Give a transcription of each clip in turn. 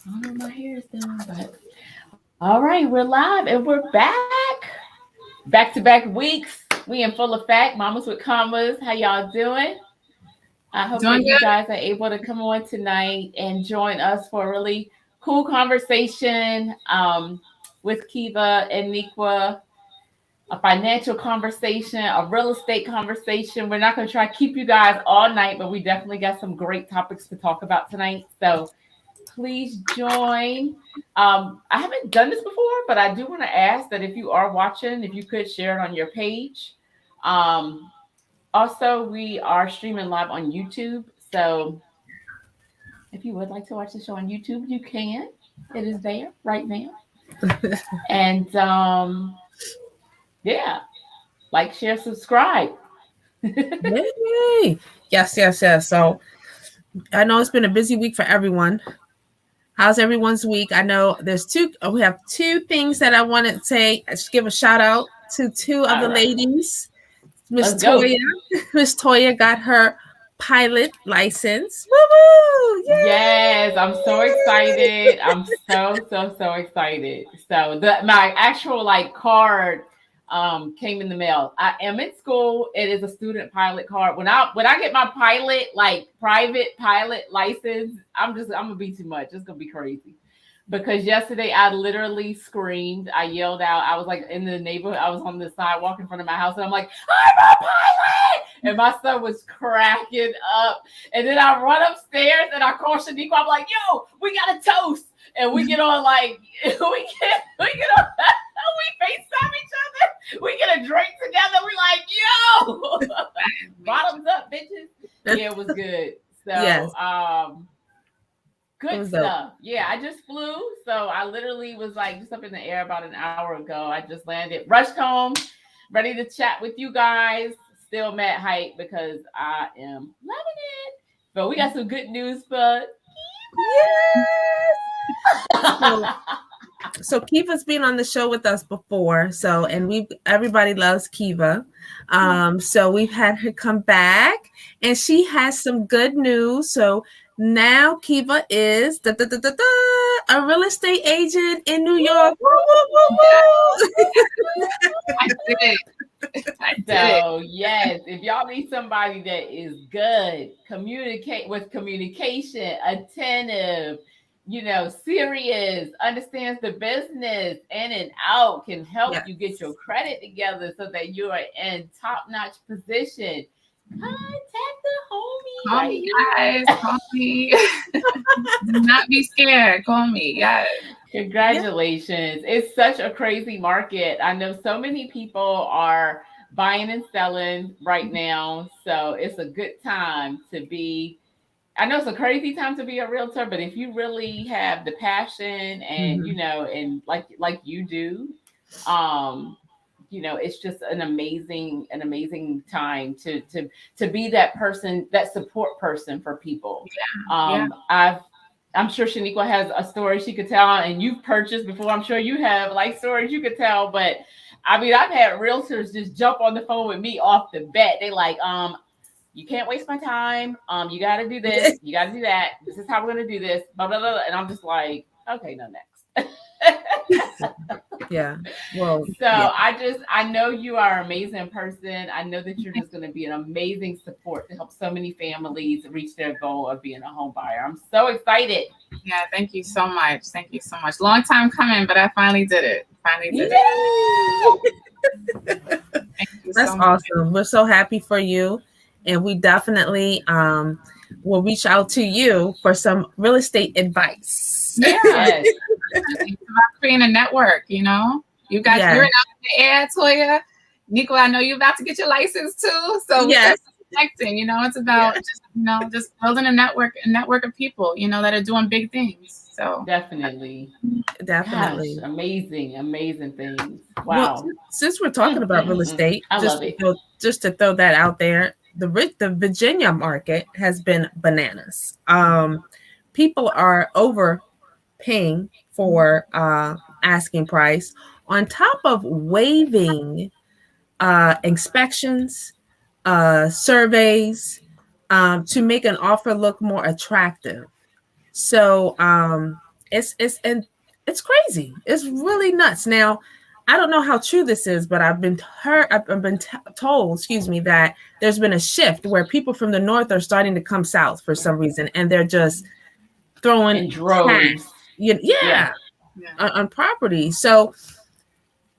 I don't know what my hair is doing, but all right, we're live and we're back. Back to back weeks. We in full effect. Mamas with commas. How y'all doing? I hope Doing that you good. guys are able to come on tonight and join us for a really cool conversation with Kiva and Nikwa, a financial conversation, a real estate conversation. We're not going to try to keep you guys all night, but we definitely got some great topics to talk about tonight. So please join. I haven't done this before, but I do want to ask that if you are watching, if you could share it on your page. Um, Also, we are streaming live on YouTube. So if you would like to watch the show on YouTube, you can. It is there right now. And yeah, like, share, subscribe. Yay! Yes, yes, yes. So I know it's been a busy week for everyone. How's everyone's week? I know there's two. We have two things that I want to say. I should give a shout out to two of All the right, ladies. Miss let's go. Toya. Miss Toya got her pilot license. Woo woo! Yes, I'm so Yay! excited. I'm so excited. So the my actual like card came in the mail. I am in school. It is a student pilot card. When I get my pilot, like private pilot license, I'm gonna be too much. It's gonna be crazy. Because yesterday I literally screamed, I yelled out, I was like in the neighborhood, I was on the sidewalk in front of my house, and I'm like, I'm a pilot! And my son was cracking up. And then I run upstairs and I call Shaniqua. I'm like, yo, we got a toast. And we get on like we get on we FaceTime each other. We get a drink together. We like, yo, bottoms up, bitches. Yeah, it was good. So Yes, it good was dope. stuff. Yeah, I just flew. So I literally was like just up in the air about an hour ago. I just landed, rushed home, ready to chat with you guys. Still mad hype because I am loving it. But we got some good news for Yes. So so Kiva's been on the show with us before. So and we everybody loves Kiva. So we've had her come back and she has some good news. So now Kiva is a real estate agent in New York. Woo, woo, woo, I did it. I did it. so yes, if y'all need somebody that is good, communicate with communication, attentive, serious, understands the business in and out, can help woo. you get your credit together so that you are in top-notch position. Contact the homie Call right me, guys. Call me. Do not be scared. Call me. Yes. here. Yeah. Congratulations. It's such a crazy market. I know so many people are buying and selling right now. So it's a good time to be. I know it's a crazy time to be a realtor, but if you really have the passion and Mhm. and like you do, um, it's just an amazing time to be that person, that support person for people. Yeah. I'm sure Shaniqua has a story she could tell, and you've purchased before. I'm sure you have like stories you could tell, but I mean, I've had realtors just jump on the phone with me off the bat. They like, you can't waste my time. You got to do this. You got to do that. This is how we're gonna do this. Blah blah blah. And I'm just like, okay, no, next. Yeah. Well, So yeah. I know you are an amazing person. I know that you're just going to be an amazing support to help so many families reach their goal of being a home buyer. I'm so excited. Yeah. Thank you so much. Thank you so much. Long time coming, but I finally did it. Finally You did did it. it. Thank you That's so much. awesome. We're so happy for you. And we definitely will reach out to you for some real estate advice. Yeah. Yes. It's about creating a network, You got Yeah. you're out in the air, Toya. Nico, I know you're about to get your license too. So we Yes. just connecting, it's about just building a network of people, that are doing big things. So Definitely. Gosh, Definitely. amazing things. Well, Wow. since we're talking about real estate, I love it. just to throw that out there, the Virginia market has been bananas. People are overpaying for asking price on top of waiving inspections, surveys, to make an offer look more attractive. So and it's crazy. It's really nuts. Now, I don't know how true this is, but I've been told, excuse me, that there's been a shift where people from the north are starting to come south for some reason, and they're just throwing in droves. On property. So,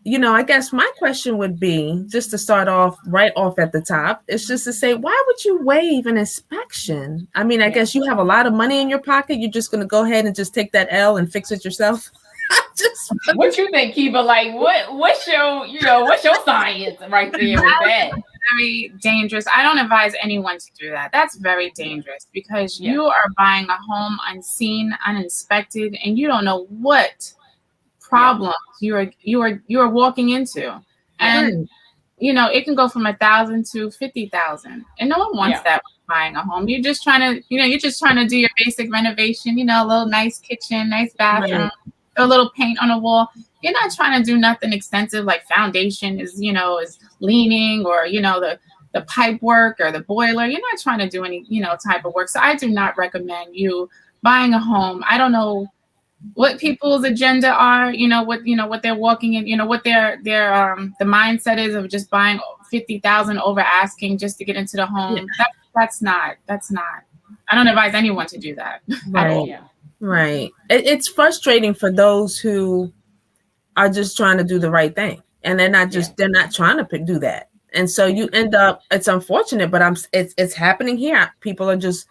I guess my question would be, just to start off right off at the top, is just to say, why would you waive an inspection? I mean, I guess you have a lot of money in your pocket. You're just going to go ahead and just take that L and fix it yourself. What you think, Kiva? Like, what's your science right there with that? Very dangerous. I don't advise anyone to do that. That's very dangerous because you are buying a home unseen, uninspected, and you don't know what problems you are walking into. And it can go from 1,000 to 50,000, and no one wants that when buying a home. You're just trying to do your basic renovation. A little nice kitchen, nice bathroom, a little paint on the wall. You're not trying to do nothing extensive like foundation is leaning, or the pipe work or the boiler. You're not trying to do any type of work. So I do not recommend you buying a home. I don't know what people's agenda are, what they're walking in, what their the mindset is of just buying 50,000 over asking just to get into the home. That's not. I don't advise anyone to do that. Right. It's frustrating for those who are just trying to do the right thing, and they're not trying to do that. And so you end up, it's unfortunate, but it's happening here. People are just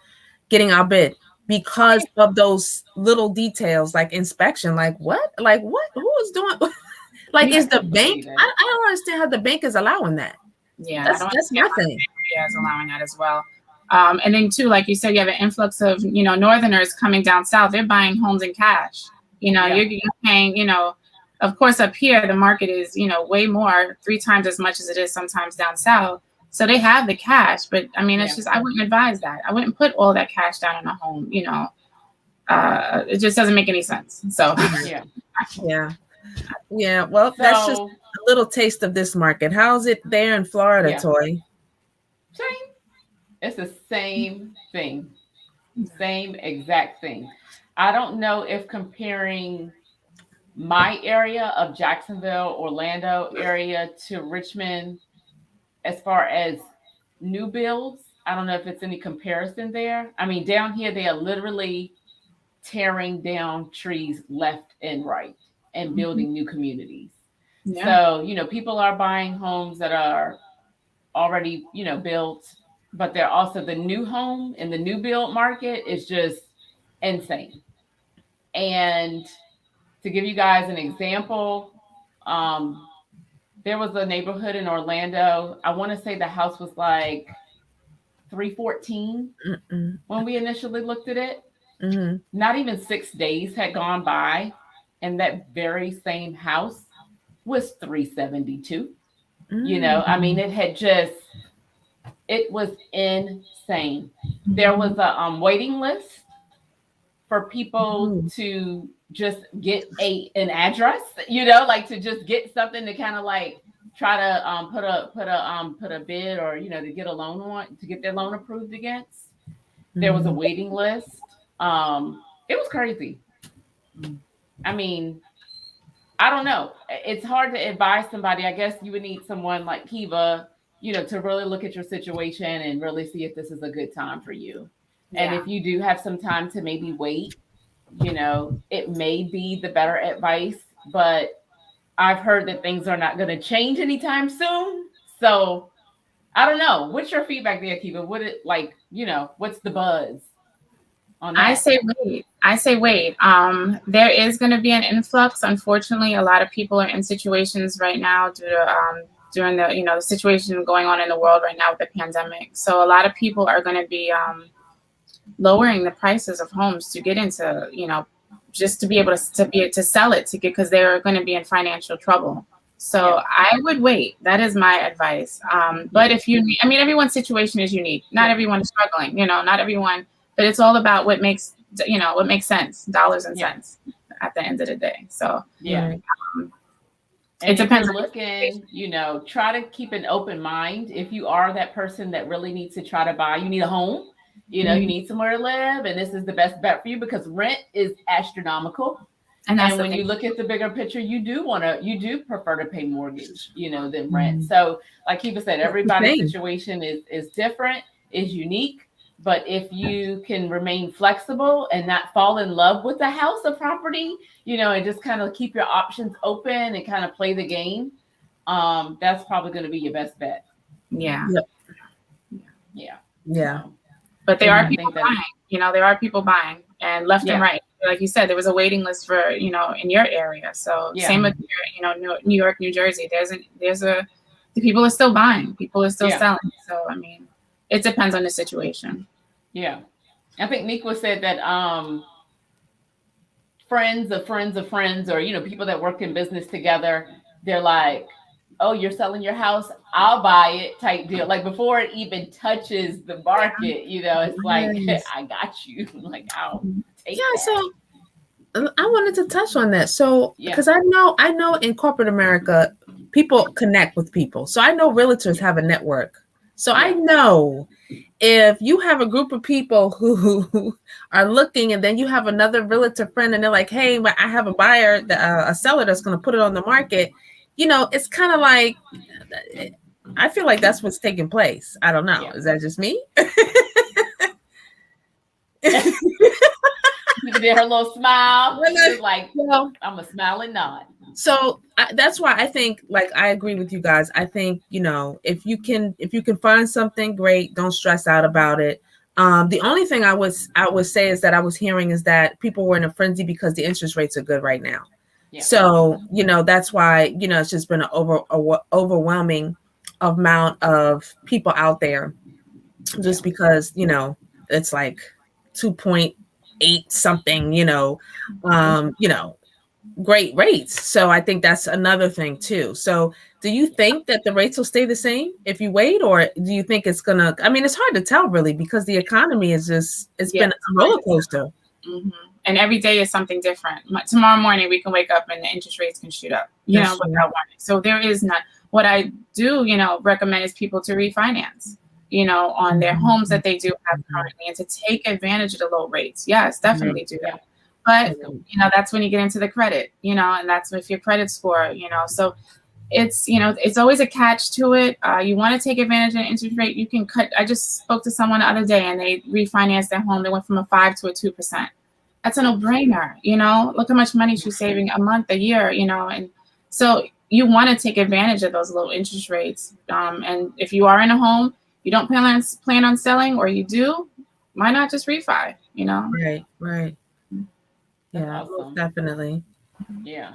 getting outbid because of those little details like inspection. Like what? Who is doing? Is the bank? I don't understand how the bank is allowing that. Yeah, that's my thing. Yeah, is allowing that as well. And then too, like you said, you have an influx of Northerners coming down south. They're buying homes in cash. You're paying. Of course, up here the market is way more, 3 times as much as it is sometimes down south. So they have the cash, but I mean, it's just, I wouldn't advise that. I wouldn't put all that cash down in a home. It just doesn't make any sense. So yeah. Well, that's just a little taste of this market. How's it there in Florida, Toy? Same. It's the same thing, same exact thing. I don't know if comparing my area of Jacksonville, Orlando area to Richmond, as far as new builds, I don't know if it's any comparison there. I mean, down here, they are literally tearing down trees left and right and building new communities. So, people are buying homes that are already, built, but they're also the new home and the new build market is just insane. And to give you guys an example, there was a neighborhood in Orlando. I want to say the house was like 314 when we initially looked at it. Not even 6 days had gone by, and that very same house was 372. I mean, it was insane. There was a waiting list for people to just get an address, to just get something to kind of try to put a bid or to get a loan on, to get their loan approved against. There was a waiting list. It was crazy. I mean, I don't know. It's hard to advise somebody. I guess you would need someone like Kiva, to really look at your situation and really see if this is a good time for you. And if you do have some time to maybe wait, it may be the better advice, but I've heard that things are not going to change anytime soon. So I don't know. What's your feedback there, Kiva? What's the buzz on that? I say wait. There is going to be an influx. Unfortunately, a lot of people are in situations right now due to during the the situation going on in the world right now with the pandemic. So a lot of people are going to be lowering the prices of homes to get into, just to be able to sell it because they're going to be in financial trouble. So I would wait. That is my advice. But if everyone's situation is unique. Not everyone is struggling, not everyone, but it's all about what makes sense, dollars and cents at the end of the day. So it depends. Looking, try to keep an open mind. If you are that person that really needs to try to buy, you need a home. you know, you need somewhere to live, and this is the best bet for you because rent is astronomical. And when you look at the bigger picture, you do prefer to pay mortgage, you know, than rent. So like Kiva said, everybody's situation is different, is unique. But if you can remain flexible and not fall in love with the house or property, you know, and just kind of keep your options open and kind of play the game, that's probably going to be your best bet. Yeah. But there are people buying, you know, there are people buying and left and right. Like you said, there was a waiting list for, you know, in your area. So same with, you know, New York, New Jersey, the people are still buying, people are still selling. So, I mean, it depends on the situation. Yeah. I think 𝐿𝐿𝐿 said that friends of friends of friends, or, you know, people that work in business together, they're like, oh, you're selling your house, I'll buy it type deal. Like before it even touches the market, you know, it's like, I got you. Like, I'll take that. So I wanted to touch on that. So, because I know in corporate America, people connect with people. So I know realtors have a network. So I know if you have a group of people who are looking, and then you have another realtor friend, and they're like, hey, I have a buyer, a seller that's going to put it on the market. You know, it's kind of like, I feel like that's what's taking place. I don't know. Is that just me? You did her little smile. She was like, I'm a smile and nod. So that's why I think, like, I agree with you guys. I think, you know, if you can find something, great. Don't stress out about it. The only thing I would say is that I was hearing is that people were in a frenzy because the interest rates are good right now. Yeah. So, you know, that's why, you know, it's just been an overwhelming amount of people out there just because, you know, it's like 2.8 something, you know, great rates. So I think that's another thing too. So do you think that the rates will stay the same if you wait, or do you think it's gonna, I mean, it's hard to tell really because the economy is just, it's been a roller coaster. Mm-hmm. And every day is something different. Tomorrow morning we can wake up and the interest rates can shoot up, you know, without warning. So there is not, what I do, you know, recommend is people to refinance, you know, on their homes that they do have currently, and to take advantage of the low rates. Yes, definitely do that. But, you know, that's when you get into the credit, you know, and that's with your credit score, you know, so it's, you know, it's always a catch to it. You want to take advantage of the interest rate, you can cut. I just spoke to someone the other day and they refinanced their home. They went from a 5 to a 2%. That's a no-brainer, you know, look how much money she's saving a month, a year, you know, and so you want to take advantage of those low interest rates. And if you are in a home, you don't plan on selling, or you do, why not just refi, you know? Right. Yeah, awesome. Definitely. Yeah.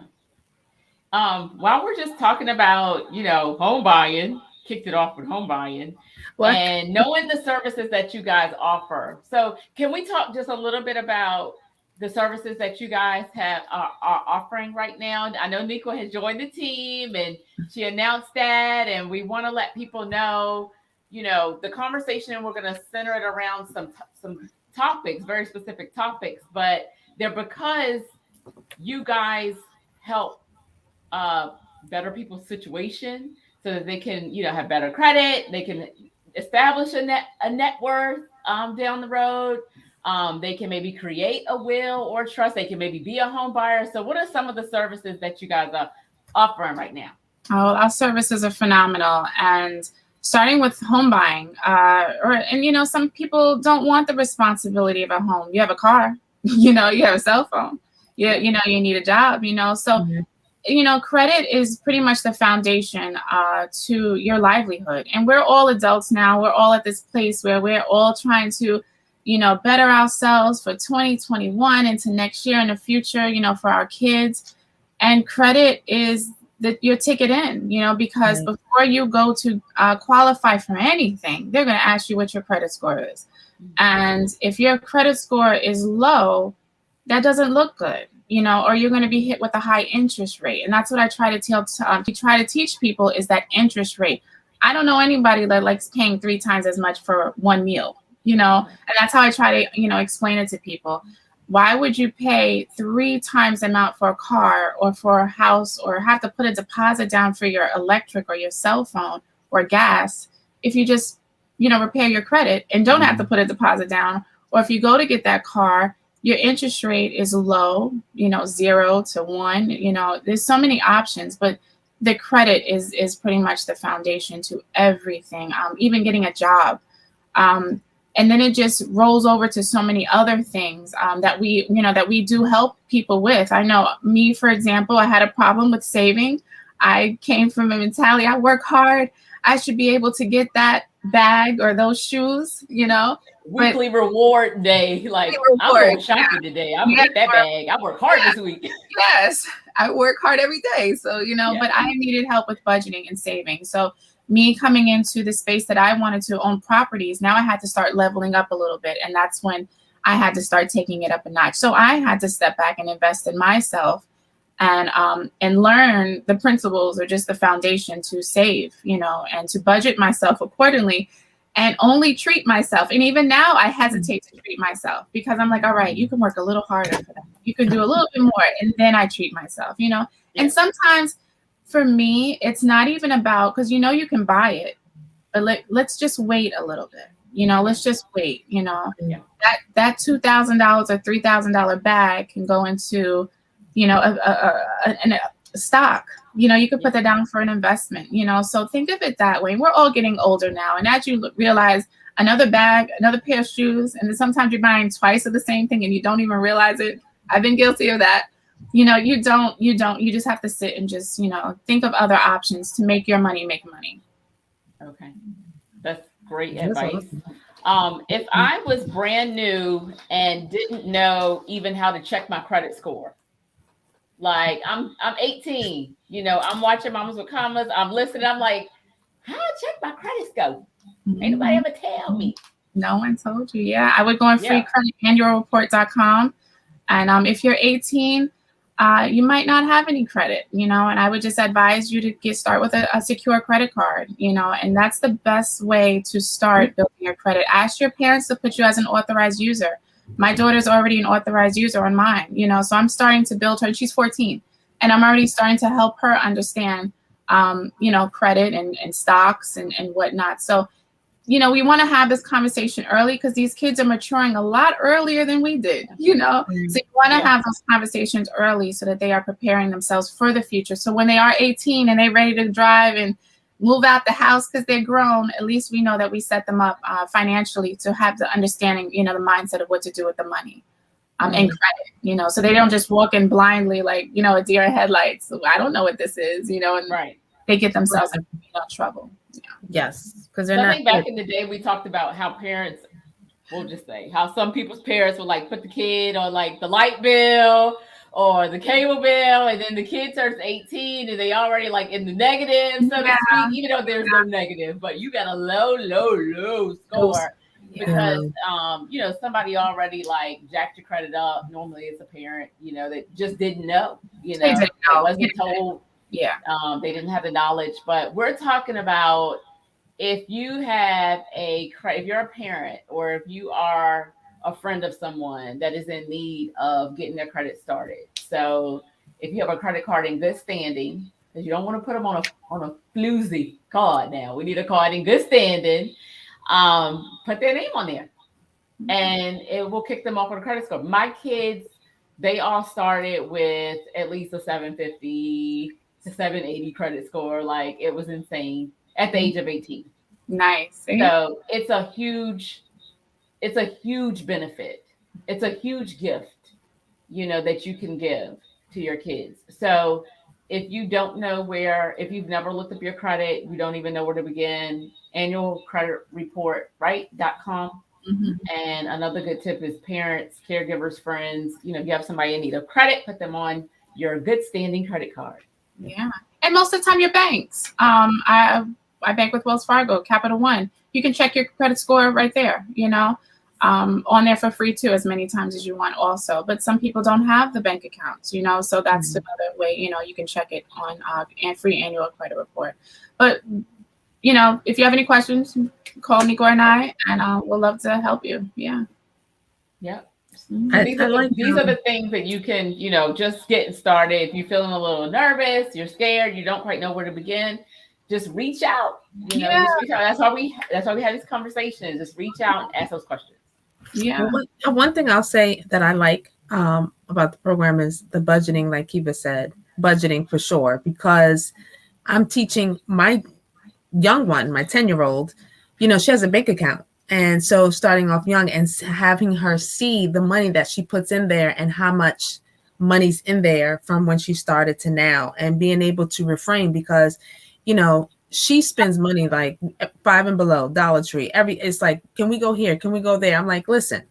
While we're just talking about, you know, home buying, kicked it off with home buying, and knowing the services that you guys offer. So can we talk just a little bit about the services that you guys are offering right now? I know 𝐿𝐿𝐿 has joined the team and she announced that, and we want to let people know, you know, the conversation, we're going to center it around some topics, very specific topics, but they're because you guys help better people's situation so that they can, you know, have better credit. They can establish a net worth down the road. They can maybe create a will or trust. They can maybe be a home buyer. So what are some of the services that you guys are offering right now? Oh, our services are phenomenal. And starting with home buying, and you know, some people don't want the responsibility of a home. You have a car, you know, you have a cell phone, you know, you need a job, you know, so, you know, credit is pretty much the foundation to your livelihood. And we're all adults now. We're all at this place where we're all trying to, you know, better ourselves for 2021 into next year and the future, you know, for our kids. And credit is your ticket in, you know, because before you go to qualify for anything, they're going to ask you what your credit score is. And if your credit score is low, that doesn't look good, you know, or you're going to be hit with a high interest rate. And that's what I try to teach people is that interest rate. I don't know anybody that likes paying 3 times as much for one meal, you know, and that's how I try to, you know, explain it to people. Why would you pay 3 times the amount for a car or for a house, or have to put a deposit down for your electric or your cell phone or gas if you just repair your credit and don't have to put a deposit down. Or if you go to get that car, your interest rate is low, 0 to 1, there's so many options, but the credit is pretty much the foundation to everything, even getting a job. And then it just rolls over to so many other things that we do help people with. I know me, for example, I had a problem with saving. I came from a mentality, I work hard, I should be able to get that bag or those shoes, Weekly reward day. Like, I'm going shopping today. I'm gonna get that bag. I work hard this week. Yes, I work hard every day. So, but I needed help with budgeting and saving. So me coming into the space that I wanted to own properties, now I had to start leveling up a little bit. And that's when I had to start taking it up a notch. So I had to step back and invest in myself and learn the principles or just the foundation to save, and to budget myself accordingly and only treat myself. And even now I hesitate to treat myself because I'm like, all right, you can work a little harder for that. You can do a little bit more. And then I treat myself, And sometimes for me, it's not even about, because, you can buy it, but let's just wait a little bit. Let's just wait, that $2,000 or $3,000 bag can go into, a stock, you could put that down for an investment, so think of it that way. We're all getting older now. And as you realize another bag, another pair of shoes, and then sometimes you're buying twice of the same thing and you don't even realize it. I've been guilty of that. You just have to sit and just, think of other options to make your money make money. Okay. That's great advice. If I was brand new and didn't know even how to check my credit score, like I'm 18, I'm watching Mommas with Commas, I'm listening, I'm like, how do I check my credit score? Ain't nobody ever tell me. No one told you. Yeah, I would go on freecreditannualreport.com. And if you're 18, you might not have any credit, and I would just advise you to start with a secure credit card, and that's the best way to start building your credit. Ask your parents to put you as an authorized user. My daughter's already an authorized user on mine, so I'm starting to build her. She's 14, and I'm already starting to help her understand, credit and stocks and whatnot. So, we want to have this conversation early because these kids are maturing a lot earlier than we did, So you want to have those conversations early so that they are preparing themselves for the future. So when they are 18 and they're ready to drive and move out the house because they're grown, at least we know that we set them up financially to have the understanding, the mindset of what to do with the money and credit, so they don't just walk in blindly like, a deer in headlights. So I don't know what this is, and they get themselves in trouble. Yeah. Yes. Because I think back in the day, we talked about how parents, we'll just say, how some people's parents would like put the kid on like the light bill or the cable bill, and then the kid turns 18 and they already like in the negative, so to speak, even though there's no negative, but you got a low score because somebody already like jacked your credit up. Normally it's a parent, that just didn't know, it wasn't told. Yeah. They didn't have the knowledge, but we're talking about if you have if you're a parent or if you are a friend of someone that is in need of getting their credit started. So if you have a credit card in good standing, because you don't want to put them on a floozy card now. We need a card in good standing. Put their name on there and it will kick them off on a credit score. My kids, they all started with at least a 750 to 780 credit score. Like it was insane at the age of 18. Nice. So it's a huge benefit. It's a huge gift, that you can give to your kids. So if you don't know if you've never looked up your credit, you don't even know where to begin, annualcreditreport.com. And another good tip is parents, caregivers, friends, if you have somebody in need of credit, put them on your good standing credit card. Yeah. And most of the time your banks. I bank with Wells Fargo, Capital One. You can check your credit score right there, on there for free too, as many times as you want also. But some people don't have the bank accounts, so that's another way, you can check it on free annual credit report. But, if you have any questions, call Nicole and I, and we'll love to help you. Yeah. Yep. These are the things that you can, just getting started. If you're feeling a little nervous, you're scared, you don't quite know where to begin, just reach out. You know, Yeah. just reach out. That's why we have these conversations. Just reach out and ask those questions. Yeah. One thing I'll say that I like about the program is the budgeting, like Kiva said, budgeting for sure, because I'm teaching my young one, my 10-year-old, you know, she has a bank account. And so starting off young and having her see the money that she puts in there and how much money's in there from when she started to now, and being able to refrain, because, you know, she spends money like $5 and below, Dollar Tree. It's like, can we go here? Can we go there? I'm like, listen,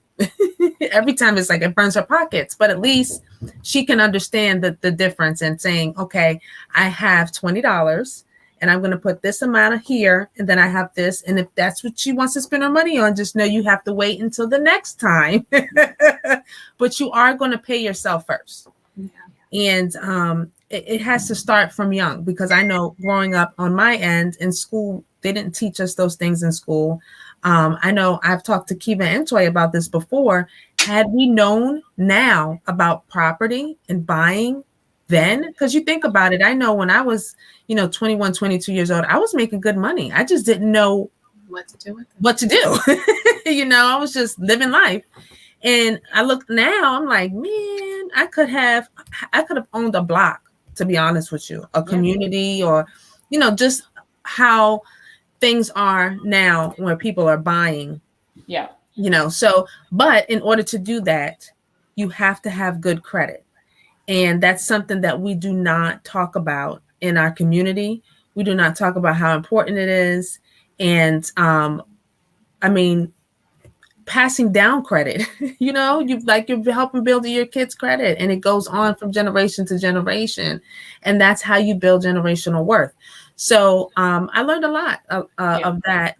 every time it's like it burns her pockets, but at least she can understand the difference and saying, okay, I have $20 and I'm going to put this amount of here, and then I have this. And if that's what she wants to spend her money on, just know you have to wait until the next time. But you are going to pay yourself first. Yeah. And it has to start from young, because I know growing up on my end in school, they didn't teach us those things in school. I know I've talked to Kiva and Toy about this before. Had we known now about property and buying then, because you think about it, I know when I was, 21, 22 years old, I was making good money. I just didn't know what to do with it. What to do. I was just living life. And I look now, I'm like, man, I could have owned a block, to be honest with you, a community, or, just how things are now where people are buying. Yeah. So, but in order to do that, you have to have good credit. And that's something that we do not talk about in our community. We do not talk about how important it is. And passing down credit, you're helping build your kids' credit, and it goes on from generation to generation. And that's how you build generational worth. So I learned a lot of that,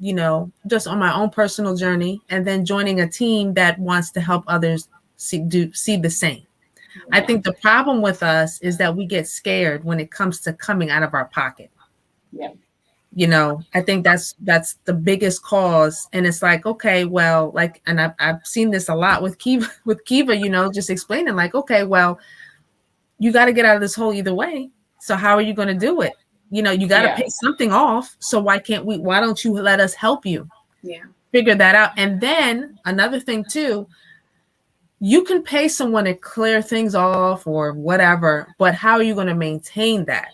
just on my own personal journey, and then joining a team that wants to help others see the same. I think the problem with us is that we get scared when it comes to coming out of our pocket. Yeah. I think that's the biggest cause. And it's like, okay, well, and I've seen this a lot with Kiva, just explaining like, okay, well, you got to get out of this hole either way. So how are you going to do it? You got to pay something off. So why don't you let us help you figure that out? And then another thing too, you can pay someone to clear things off or whatever, but how are you going to maintain that?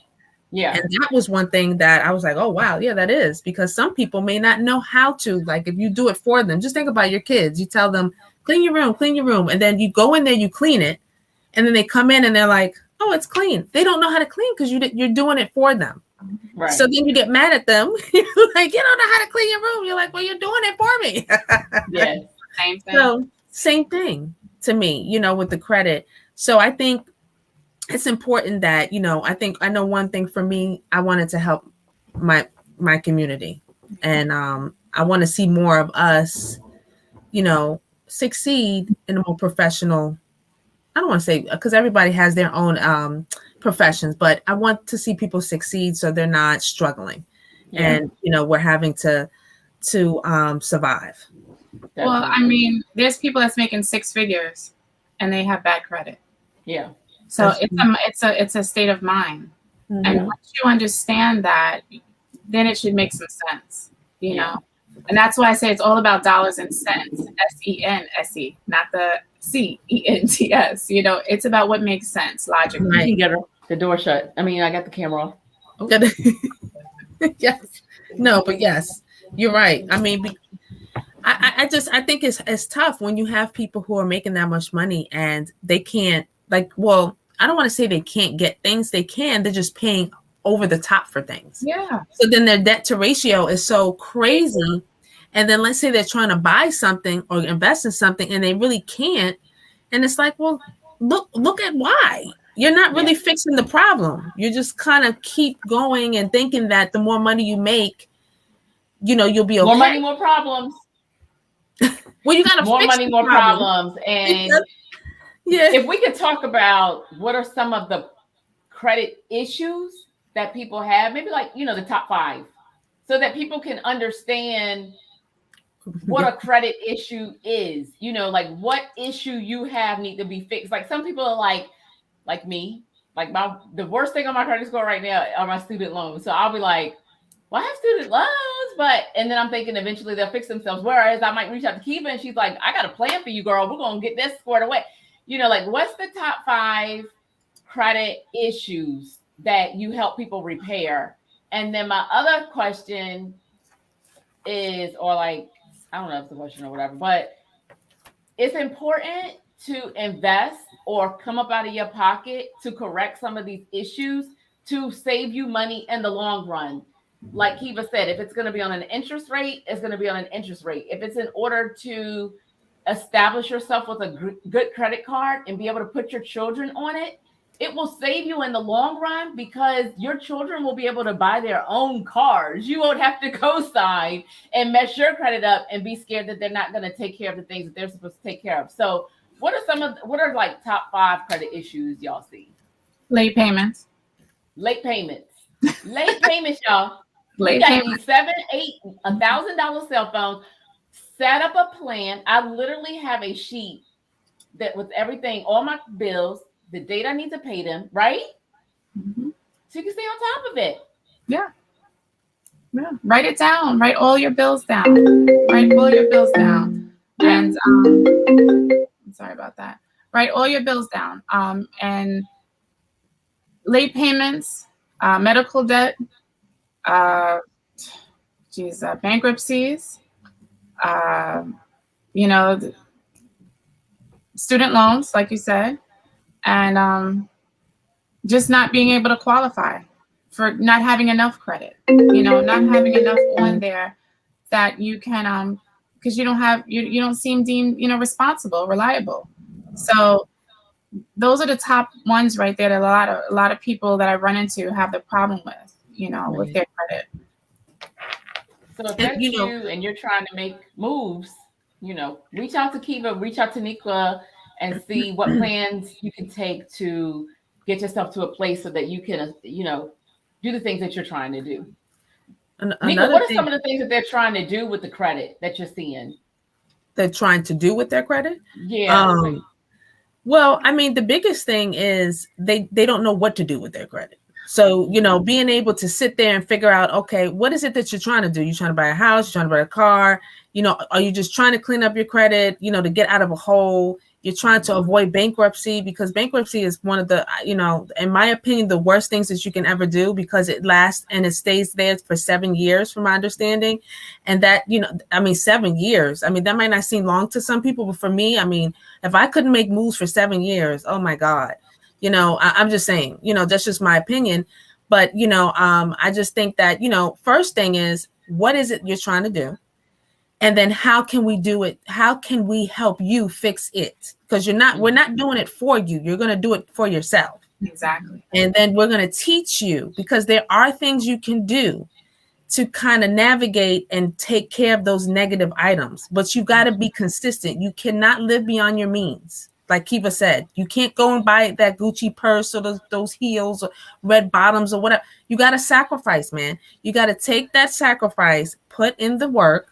Yeah. And that was one thing that I was like, oh, wow. Yeah, that is, because some people may not know how to, like, if you do it for them, just think about your kids. You tell them, clean your room. And then you go in there, you clean it. And then they come in and they're like, oh, it's clean. They don't know how to clean because you're doing it for them. Right. So then you get mad at them. You're like, you don't know how to clean your room. You're like, well, you're doing it for me. Yeah. Same thing. So same thing to me, with the credit. So I think it's important that, I know one thing for me, I wanted to help my community, and I want to see more of us, succeed in a more professional. I don't want to say, because everybody has their own professions, but I want to see people succeed so they're not struggling, and we're having to survive. Well, there's people that's making 6 figures and they have bad credit. Yeah. So it's a state of mind. Mm-hmm. And once you understand that, then it should make some sense, you know? And that's why I say it's all about dollars and cents, SENSE, not the CENTS, it's about what makes sense logically. Right. You can get the door shut. I got the camera off. Yes. No, but yes, you're right. I think it's tough when you have people who are making that much money and they can't, I don't want to say they can't get things. They can. They're just paying over the top for things. Yeah. So then their debt to ratio is so crazy. And then let's say they're trying to buy something or invest in something and they really can't. And it's like, well, look at why. You're not really fixing the problem. You just kind of keep going and thinking that the more money you make, you'll be okay. More money, more problems. Well, you got to more money, more problems. And if we could talk about what are some of the credit issues that people have, maybe the top 5, so that people can understand what a credit issue is, what issue you have need to be fixed. Like some people are like me, the worst thing on my credit score right now are my student loans. So I'll be like, well, I have student loans, but, and then I'm thinking eventually they'll fix themselves. Whereas I might reach out to 𝐭𝐤 and she's like, I got a plan for you, girl. We're going to get this squared away. You know, like what's the top 5 credit issues that you help people repair? And then my other question is, or like, I don't know if it's a question or whatever, but it's important to invest or come up out of your pocket to correct some of these issues to save you money in the long run. Like 𝐭𝐤 said, if it's going to be on an interest rate, it's going to be on an interest rate. If it's in order to establish yourself with a good credit card and be able to put your children on it, it will save you in the long run because your children will be able to buy their own cars. You won't have to co-sign and mess your credit up and be scared that they're not going to take care of the things that they're supposed to take care of. So what are like top 5 credit issues y'all see? Late payments. Late payments, y'all. Late you got payments. these $7,000, $1,000 cell phones. Set up a plan. I literally have a sheet that with everything, all my bills, the date I need to pay them, right? Mm-hmm. So you can stay on top of it. Yeah. Write it down. Write all your bills down. Write all your bills down. And I'm sorry about that. Write all your bills down. And late payments, medical debt, bankruptcies, student loans, like you said, and just not being able to qualify for not having enough credit, not having enough on there that you can, because you don't seem deemed, responsible, reliable. So those are the top ones right there that a lot of people that I run into have the problem with, with their credit. So if that's you and you're trying to make moves, reach out to 𝐭𝐤, reach out to 𝐿Niqua, and see what plans you can take to get yourself to a place so that you can, do the things that you're trying to do. 𝐿Niqua, what are some of the things that they're trying to do with the credit that you're seeing? They're trying to do with their credit? Yeah. Well, I mean, the biggest thing is they don't know what to do with their credit. So, being able to sit there and figure out, okay, what is it that you're trying to do? You're trying to buy a house, you're trying to buy a car, are you just trying to clean up your credit, to get out of a hole? You're trying to avoid bankruptcy, because bankruptcy is one of the, in my opinion, the worst things that you can ever do, because it lasts and it stays there for 7 years, from my understanding. And that, 7 years, that might not seem long to some people, but for me, if I couldn't make moves for 7 years, oh my God, I'm just saying, that's just my opinion. But, I just think that, first thing is, what is it you're trying to do? And then how can we do it? How can we help you fix it? Because we're not doing it for you. You're going to do it for yourself. Exactly. And then we're going to teach you, because there are things you can do to kind of navigate and take care of those negative items. But you got to be consistent. You cannot live beyond your means. Like 𝐭𝐤 said, you can't go and buy that Gucci purse or those heels or red bottoms or whatever. You got to sacrifice, man. You got to take that sacrifice, put in the work,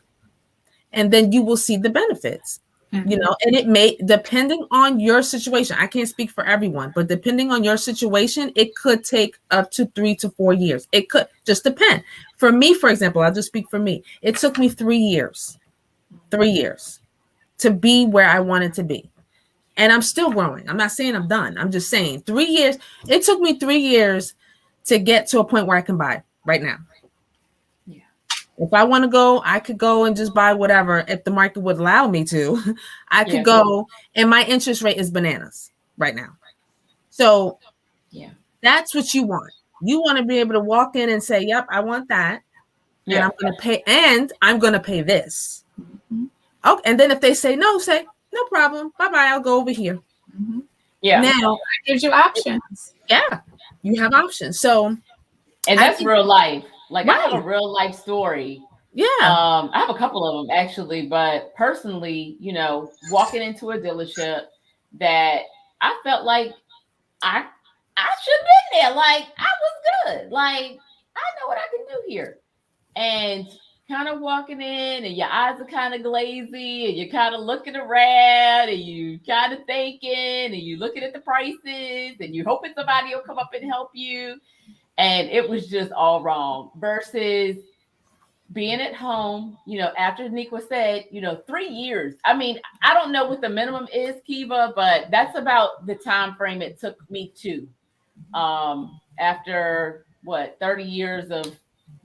and then you will see the benefits, and it may, depending on your situation, I can't speak for everyone, but depending on your situation, it could take up to 3 to 4 years. It could just depend. For me, for example, I'll just speak for me. It took me 3 years to be where I wanted to be. And I'm still growing. I'm not saying I'm done. I'm just saying 3 years. It took me 3 years to get to a point where I can buy right now. If I want to go, I could go and just buy whatever. If the market would allow me to, I could go, and my interest rate is bananas right now. So that's what you want. You want to be able to walk in and say, yep, I want that. And I'm going to pay, and I'm going to pay this. Okay. And then if they say no, say, no problem. Bye-bye. I'll go over here. Yeah. Now it gives you options. Yeah. You have options. So, and that's real life. Like right. I have a real life story. Yeah. I have a couple of them actually, but personally, walking into a dealership that I felt like I should have been there. Like I was good. Like I know what I can do here. And kind of walking in and your eyes are kind of glazy and you're kind of looking around and you kind of thinking and you looking at the prices and you hoping somebody will come up and help you. And it was just all wrong versus being at home, after after said, 3 years. I mean, I don't know what the minimum is, Kiva, but that's about the time frame it took me to. After 30 years of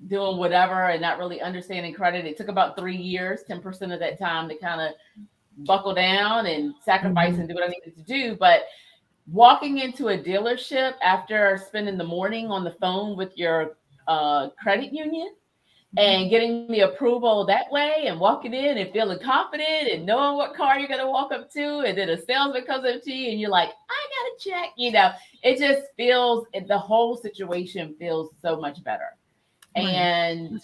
doing whatever and not really understanding credit, it took about 3 years, 10% of that time to kind of buckle down and sacrifice and do what I needed to do. But walking into a dealership after spending the morning on the phone with your credit union and getting the approval that way and walking in and feeling confident and knowing what car you're going to walk up to, and then a salesman comes up to you and you're like, I got to check, it just feels, the whole situation feels so much better. And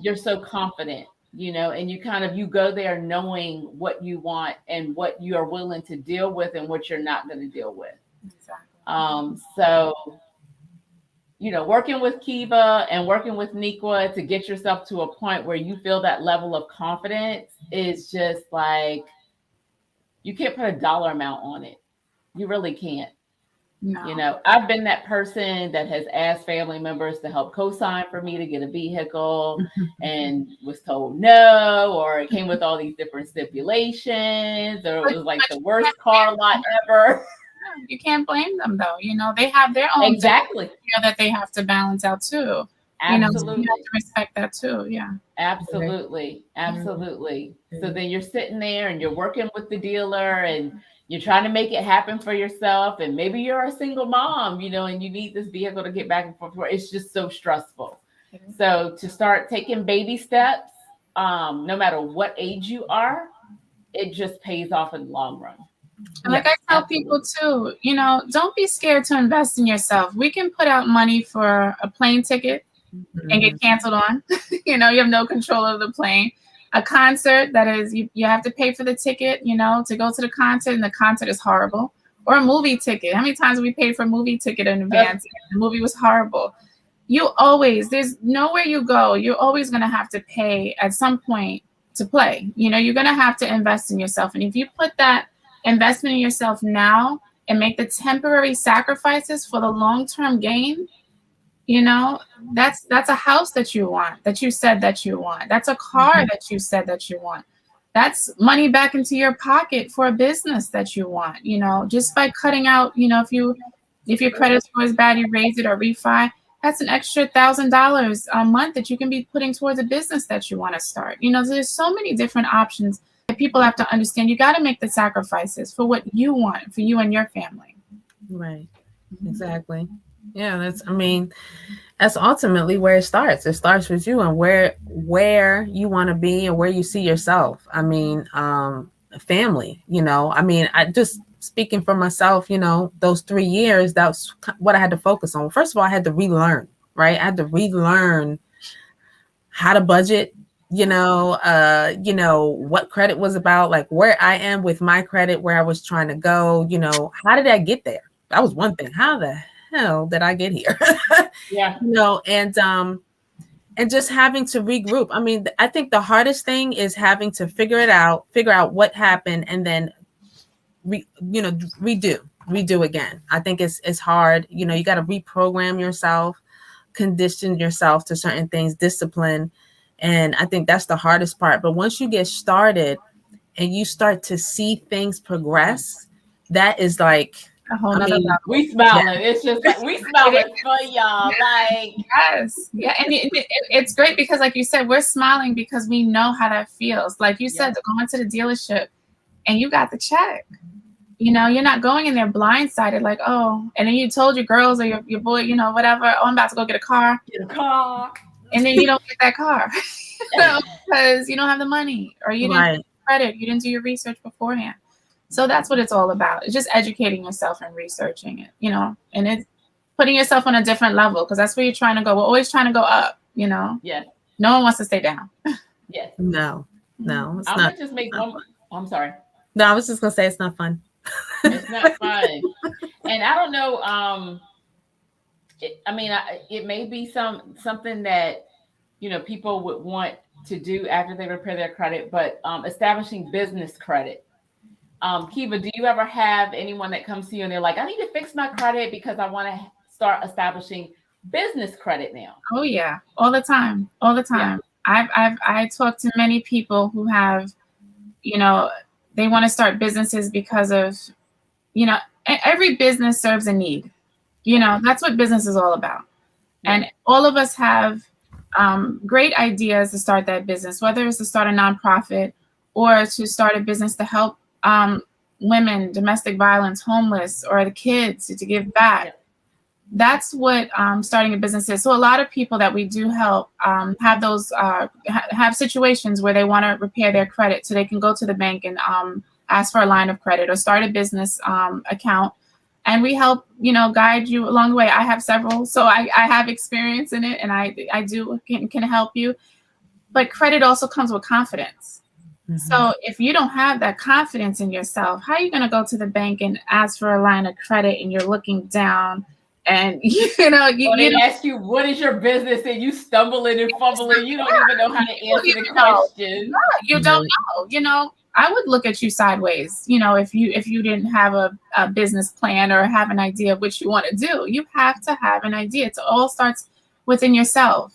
you're so confident, and you go there knowing what you want and what you are willing to deal with and what you're not going to deal with. Exactly. So, working with Kiva and working with 𝐿 to get yourself to a point where you feel that level of confidence is just like, you can't put a dollar amount on it. You really can't. No. I've been that person that has asked family members to help co-sign for me to get a vehicle and was told no, or it came with all these different stipulations, or it was like the worst car lot ever. You can't blame them though. They have their own exactly that they have to balance out too. Absolutely. So you have to respect that too. Yeah. Absolutely. Absolutely. So then you're sitting there and you're working with the dealer and you're trying to make it happen for yourself. And maybe you're a single mom, and you need this vehicle to get back and forth. It's just so stressful. So to start taking baby steps, no matter what age you are, it just pays off in the long run. And like I tell people too, don't be scared to invest in yourself. We can put out money for a plane ticket and get canceled on. You have no control of the plane. A concert, that is, you have to pay for the ticket, to go to the concert, and the concert is horrible. Or a movie ticket. How many times have we paid for a movie ticket in advance? The movie was horrible. There's nowhere you go, you're always going to have to pay at some point to play. You're going to have to invest in yourself. And if you put that investment in yourself now and make the temporary sacrifices for the long-term gain, that's a house that you want, that you said that you want. That's a car that you said that you want. That's money back into your pocket for a business that you want, just by cutting out, if your credit score is bad, you raise it or refi, that's an extra $1,000 a month that you can be putting towards a business that you want to start. There's so many different options that people have to understand. You got to make the sacrifices for what you want, for you and your family. Right. Exactly. Yeah, that's ultimately where it starts. It starts with you and where you want to be and where you see yourself. Family, I just speaking for myself, those 3 years, that's what I had to focus on. First of all, I had to relearn, right? I had to relearn how to budget, what credit was about, like where I am with my credit, where I was trying to go, how did I get there? That was one thing. How the hell did I get here? Yeah. And just having to regroup. I think the hardest thing is having to figure out what happened and then redo again. I think it's hard. You got to reprogram yourself, condition yourself to certain things, discipline. And I think that's the hardest part. But once you get started and you start to see things progress, that is like, we smiling. Yeah. It's just like we smiling for y'all. Like, yes, yeah, and it's great because, like you said, we're smiling because we know how that feels. Like you said, going to the dealership and you got the check. You're not going in there blindsided, like, oh, and then you told your girls or your boy, whatever, oh, I'm about to go get a car. And then you don't get that car because you don't have the money or you didn't do credit, you didn't do your research beforehand. So that's what it's all about. It's just educating yourself and researching it, and it's putting yourself on a different level because that's where you're trying to go. We're always trying to go up, Yeah. No one wants to stay down. Yes. No. It's I'm not. Gonna just make one. I'm sorry. No, I was just gonna say it's not fun. It's not fun. And I don't know. It may be something that people would want to do after they repair their credit, but establishing business credit. Kiva, do you ever have anyone that comes to you and they're like, I need to fix my credit because I want to start establishing business credit now. Oh yeah, all the time, all the time. I talk to many people who have, they want to start businesses because of, every business serves a need. That's what business is all about. And all of us have great ideas to start that business, whether it's to start a nonprofit or to start a business to help women, domestic violence, homeless, or the kids to give back. That's what starting a business is. So a lot of people that we do help have those have situations where they want to repair their credit so they can go to the bank and ask for a line of credit or start a business account. And we help, guide you along the way. I have several, so I have experience in it, and I can help you. But credit also comes with confidence. Mm-hmm. So if you don't have that confidence in yourself, how are you going to go to the bank and ask for a line of credit and you're looking down and they ask you, what is your business? And you stumbling and fumbling. You don't even know how to answer the question. No, you don't know. I would look at you sideways, if you didn't have a business plan or have an idea of what you want to do. You have to have an idea. It all starts within yourself,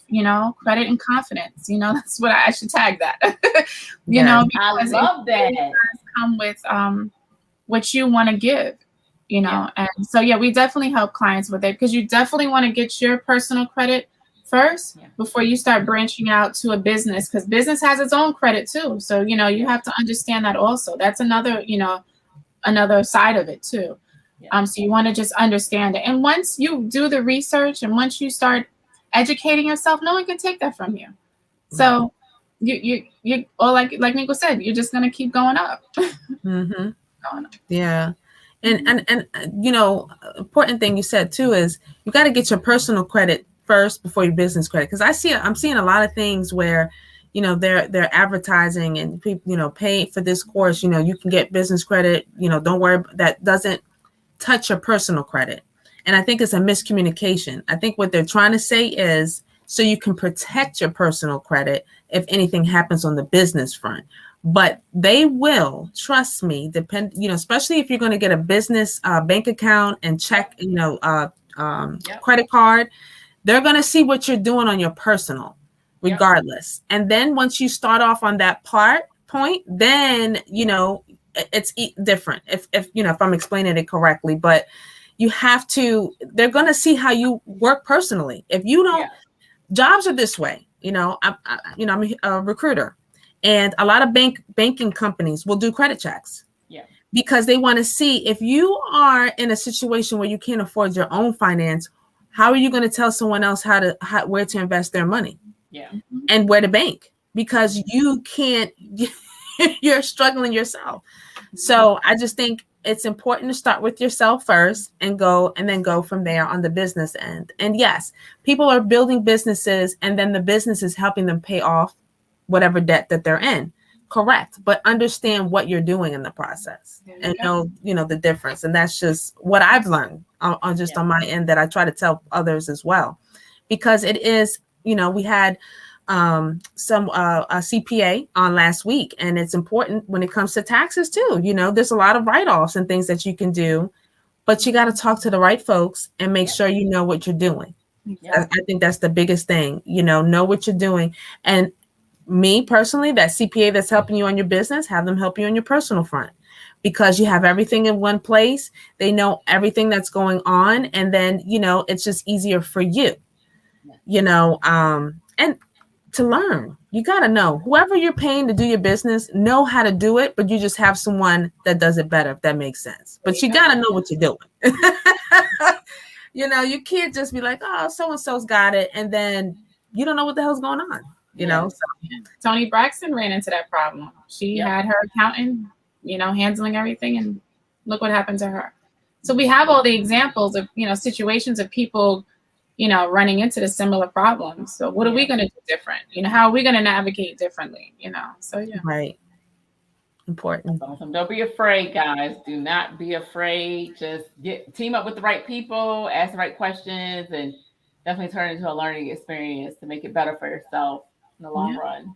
credit and confidence. That's what I should tag that. Because I love that. It does come with what you want to give, And so we definitely help clients with it, because you definitely want to get your personal credit first before you start branching out to a business, because business has its own credit too. So, you have to understand that also. That's another, another side of it too. So you want to just understand it. And once you do the research and once you start educating yourself, no one can take that from you. So you or like Nico said, you're just going to keep going up. Mm-hmm. Going up. Yeah. And important thing you said too is you got to get your personal credit first before your business credit. Because I'm seeing a lot of things where, they're advertising and people, pay for this course, you can get business credit, don't worry, that doesn't touch your personal credit. And I think it's a miscommunication. I think what they're trying to say is so you can protect your personal credit if anything happens on the business front. But they will, trust me, especially if you're going to get a business bank account and check, credit card, they're going to see what you're doing on your personal, regardless. And then once you start off on that point, then, it's different if I'm explaining it correctly, but you have to, they're going to see how you work personally. If you don't, jobs are this way, I'm a recruiter. And a lot of banking companies will do credit checks because they want to see if you are in a situation where you can't afford your own finance, how are you going to tell someone else where to invest their money and where to bank? Because you can't, you're struggling yourself. So I just think it's important to start with yourself first and then go from there on the business end. And yes, people are building businesses and then the business is helping them pay off whatever debt that they're in. Correct. But understand what you're doing in the process and know, the difference. And that's just what I've learned on my end that I try to tell others as well, because it is, we had a CPA on last week, and it's important when it comes to taxes too. There's a lot of write-offs and things that you can do, but you got to talk to the right folks and make sure you know what you're doing. I think that's the biggest thing, know what you're doing. And me personally, that CPA that's helping you on your business, have them help you on your personal front, because you have everything in one place. They know everything that's going on. And then, it's just easier for you, and to learn. You got to know whoever you're paying to do your business, know how to do it, but you just have someone that does it better, if that makes sense. But you got to know what you're doing. You can't just be like, oh, so-and-so's got it. And then you don't know what the hell's going on. So. Toni Braxton ran into that problem. She had her accountant, handling everything, and look what happened to her. So we have all the examples of, situations of people, running into the similar problems. So what are we going to do different? How are we going to navigate differently? So Right. Important. That's awesome. Don't be afraid, guys. Do not be afraid. Just team up with the right people, ask the right questions, and definitely turn it into a learning experience to make it better for yourself in the long run.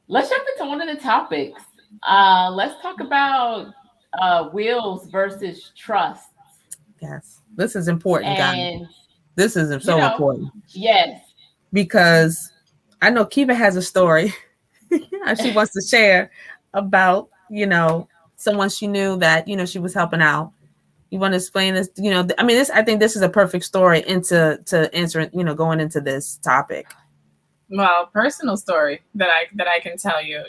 Let's jump into one of the topics. Let's talk about wills versus trusts. Yes. This is important, guys. And This is so important. Yes. Because I know Kiva has a story she wants to share about, someone she knew that, she was helping out. You want to explain this? I think this is a perfect story to answering, going into this topic. Well, personal story that I can tell you,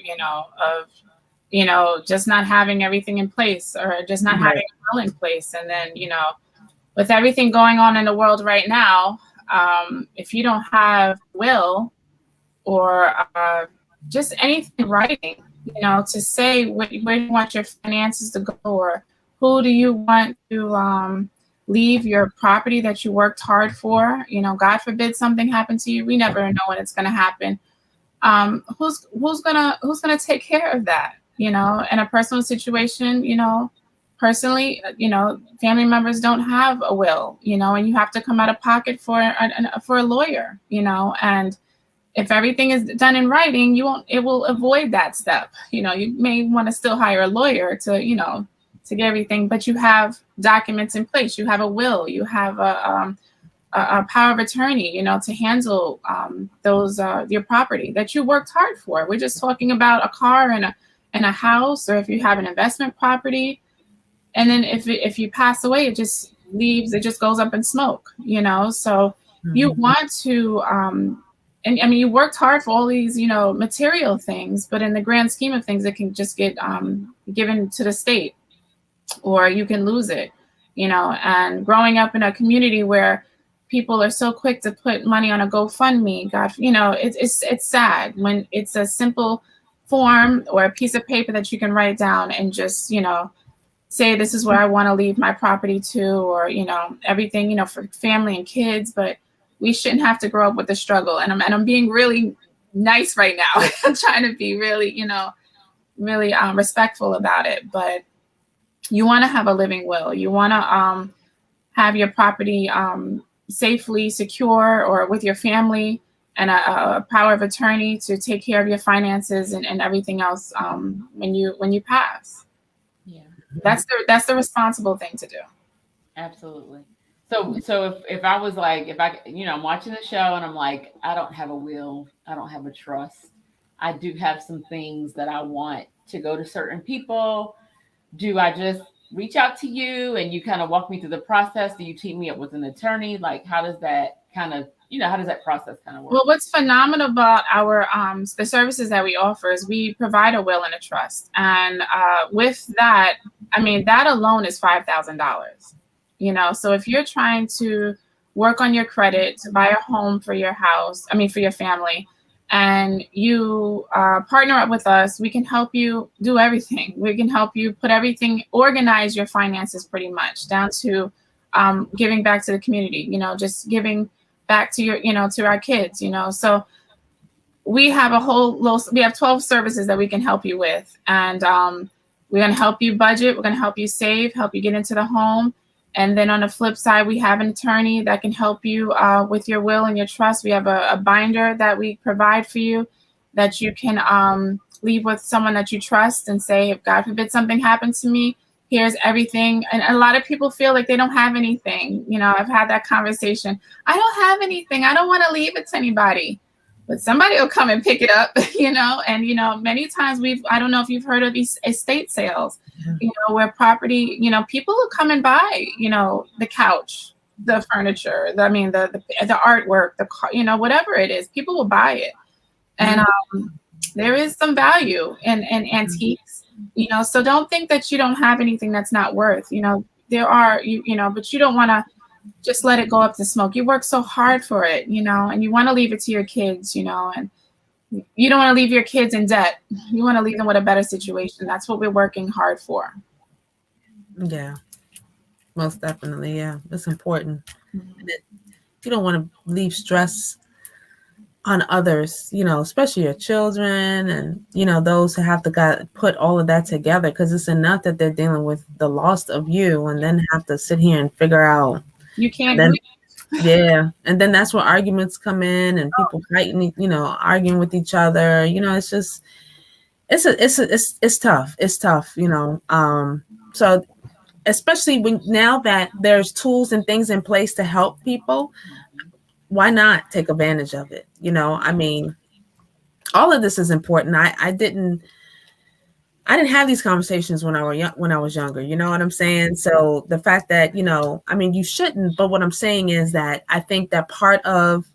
of, just not having everything in place, or just not having a will in place. And then, with everything going on in the world right now, if you don't have will or just anything writing, to say where you want your finances to go, or who do you want to leave your property that you worked hard for. God forbid something happened to you. We never know when it's going to happen. Who's gonna take care of that? In a personal situation, personally, family members don't have a will, and you have to come out of pocket for a lawyer, and if everything is done in writing, it will avoid that step. You may want to still hire a lawyer to get everything, but you have documents in place. You have a will. You have a power of attorney, to handle those your property that you worked hard for. We're just talking about a car and a house, or if you have an investment property, and then if you pass away, it just goes up in smoke. So you want to. And I mean, you worked hard for all these, material things, but in the grand scheme of things, it can just get given to the state, or you can lose it, and growing up in a community where people are so quick to put money on a GoFundMe, God, it's sad when it's a simple form or a piece of paper that you can write down and just, say, this is where I want to leave my property to, or, everything, for family and kids, but we shouldn't have to grow up with the struggle. And I'm being really nice right now. I'm trying to be really, really respectful about it. But you want to have a living will. You want to have your property safely secure, or with your family, and a power of attorney to take care of your finances and everything else when you pass. Yeah, that's the responsible thing to do. Absolutely. So if I was like, I'm watching the show and I'm like, I don't have a will, I don't have a trust. I do have some things that I want to go to certain people. Do I just reach out to you and you kind of walk me through the process? Do you team me up with an attorney? Like, how does that kind of, how does that process kind of work? Well, what's phenomenal about our the services that we offer is we provide a will and a trust. And with that, I mean, that alone is $5,000. So if you're trying to work on your credit to buy a home for your for your family, and you partner up with us, we can help you do everything. We can help you organize your finances pretty much down to giving back to the community, just giving back to to our kids, So we have we have 12 services that we can help you with. And we're going to help you budget. We're going to help you save, help you get into the home. And then on the flip side, we have an attorney that can help you with your will and your trust. We have a binder that we provide for you that you can leave with someone that you trust and say, if God forbid something happens to me, here's everything. And a lot of people feel like they don't have anything. I've had that conversation. I don't have anything. I don't want to leave it to anybody. But somebody will come and pick it up, and, many times I don't know if you've heard of these estate sales, where property, people will come and buy, the couch, the furniture, the artwork, the car, whatever it is, people will buy it. And there is some value in antiques, so don't think that you don't have anything that's not worth, there are, but you don't want to just let it go up to smoke. You work so hard for it, and you want to leave it to your kids, and you don't want to leave your kids in debt. You want to leave them with a better situation. That's what we're working hard for. Yeah, most definitely. Yeah, it's important. You don't want to leave stress on others, especially your children and, those who have to put all of that together, because it's enough that they're dealing with the loss of you and then have to sit here and figure out. You can't. Yeah. And then that's where arguments come in and people fighting, arguing with each other. It's just, it's tough. It's tough, So especially when now that there's tools and things in place to help people, why not take advantage of it? You know, I mean, all of this is important. I didn't have these conversations when I was younger. You know what I'm saying? So the fact that, you know, I mean, you shouldn't, but what I'm saying is that I think that part of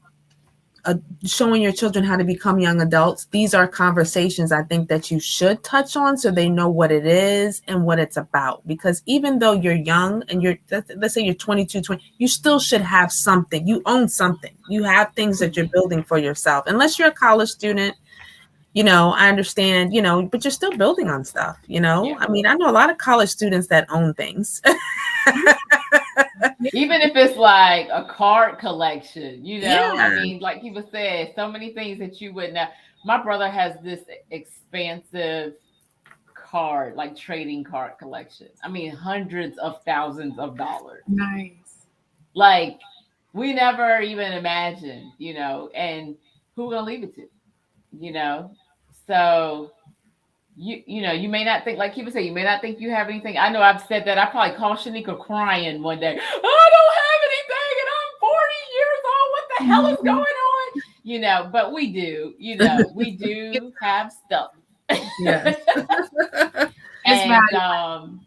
showing your children how to become young adults, these are conversations I think that you should touch on so they know what it is and what it's about. Because even though you're young and let's say you're 22, 20, you still should have something. You own something. You have things that you're building for yourself. Unless you're a college student, you know, I understand, you know, but you're still building on stuff, you know? Yeah. I mean, I know a lot of college students that own things. Even if it's like a card collection, you know, Yeah. I mean, like people said, so many things that you wouldn't know. My brother has this expansive card, like trading card collection. I mean, hundreds of thousands of dollars. Nice. Like we never even imagined, you know, and who gonna leave it to, you know? So you know, you may not think, like people say, you may not think you have anything. I know I've said that. I probably called 𝐿𝐿𝐿𝐿 crying one day. I don't have anything and I'm 40 years old. What the hell is going on? You know, but we do, you know, we do have stuff. Yeah. And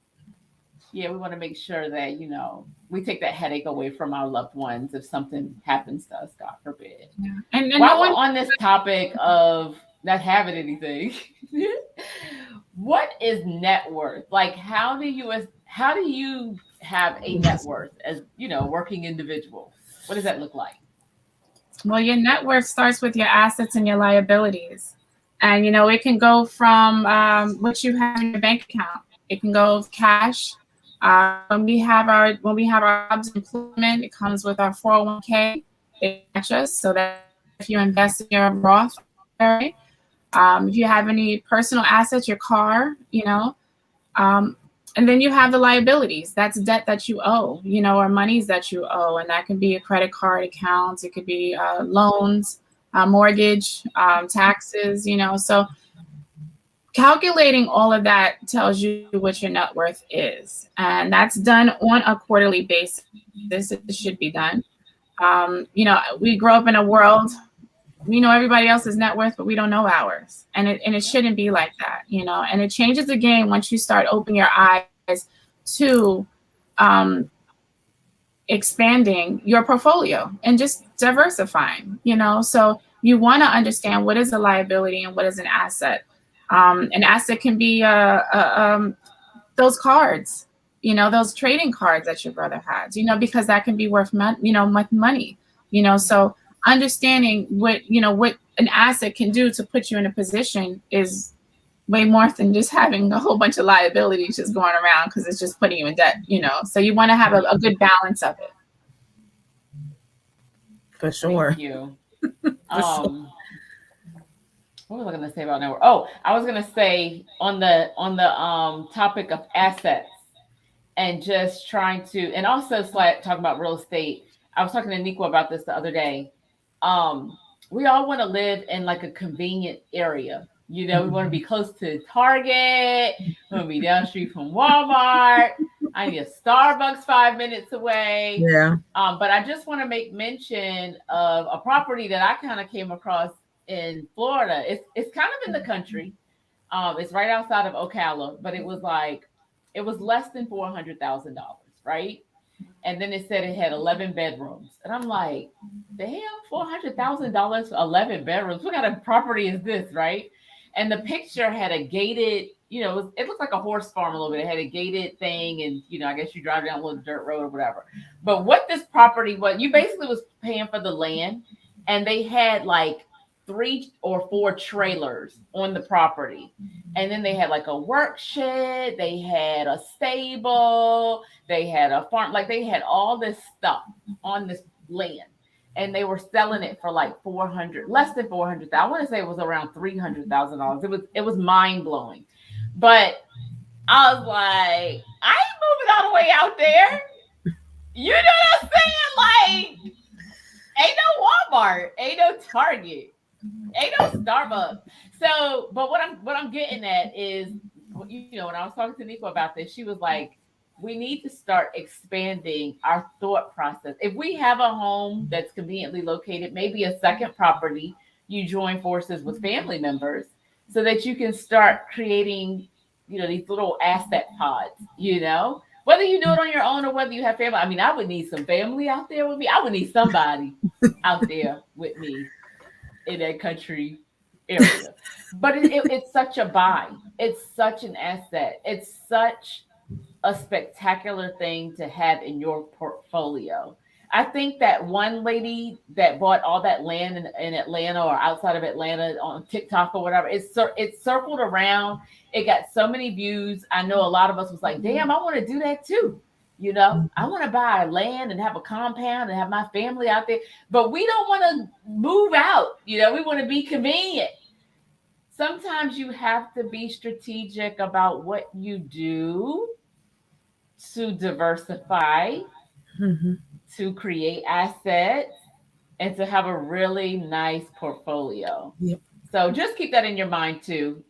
yeah, we want to make sure that, you know, we take that headache away from our loved ones if something happens to us, God forbid. Yeah. And while we're on this topic of not having anything, what is net worth? Like, how do you have a net worth as, you know, working individual? What does that look like? Well, your net worth starts with your assets and your liabilities. And, you know, it can go from what you have in your bank account. It can go with cash. When we have our jobs employment, it comes with our 401k. It matches so that if you invest in your Roth, right? If you have any personal assets, your car, you know, and then you have the liabilities. That's debt that you owe, you know, or monies that you owe. And that can be a credit card account. It could be loans, mortgage, taxes, you know. So calculating all of that tells you what your net worth is. And that's done on a quarterly basis. It should be done. You know, we grow up in a world, we know everybody else's net worth, but we don't know ours. And it shouldn't be like that, you know. And it changes the game once you start opening your eyes to expanding your portfolio and just diversifying, you know. So you want to understand what is a liability and what is an asset. An asset can be those cards, you know, those trading cards that your brother has, you know, because that can be worth money, you know. So understanding what an asset can do to put you in a position is way more than just having a whole bunch of liabilities just going around because it's just putting you in debt, you know. So you want to have a good balance of it. For sure. Thank you. What was I going to say about network? Oh, I was going to say on the topic of assets and just trying to, and also talking about real estate. I was talking to 𝐿𝐿𝐿𝐿 about this the other day. We all want to live in like a convenient area. You know, we want to be close to Target. We want to be down the street from Walmart. I need a Starbucks 5 minutes away. Yeah. But I just want to make mention of a property that I kind of came across in Florida. It's kind of in the country. It's right outside of 𝐿𝐿𝐿𝐿, but it was less than $400,000, right? And then it said it had 11 bedrooms. And I'm like, damn, $400,000 for 11 bedrooms. What kind of property is this, right? And the picture had a gated, you know, it looked like a horse farm a little bit. It had a gated thing. And, you know, I guess you drive down a little dirt road or whatever. But what this property was, you basically was paying for the land. And they had like 3 or 4 trailers on the property. And then they had like a work shed, they had a stable, they had a farm, like they had all this stuff on this land. And they were selling it for like less than 400,000. I want to say it was around $300,000. It was mind blowing. But I was like, I ain't moving all the way out there. You know what I'm saying? Like, ain't no Walmart, ain't no Target. Ain't no Starbucks. So, but what I'm getting at is, you know, when I was talking to 𝐿𝐿𝐿𝐿 about this, she was like, we need to start expanding our thought process. If we have a home that's conveniently located, maybe a second property, you join forces with family members so that you can start creating, these little asset pods, whether you do it on your own or whether you have family. I mean, I would need some family out there with me. I would need somebody out there with me in that country area. But it's such a buy. It's such an asset. It's such a spectacular thing to have in your portfolio. I think that one lady that bought all that land in Atlanta or outside of Atlanta on TikTok or whatever, it circled around. It got so many views. I know a lot of us was like, damn, I want to do that too. I want to buy land and have a compound and have my family out there, but we don't want to move out. We want to be convenient. Sometimes you have to be strategic about what you do to diversify, to create assets, and to have a really nice portfolio. Yep. So just keep that in your mind too.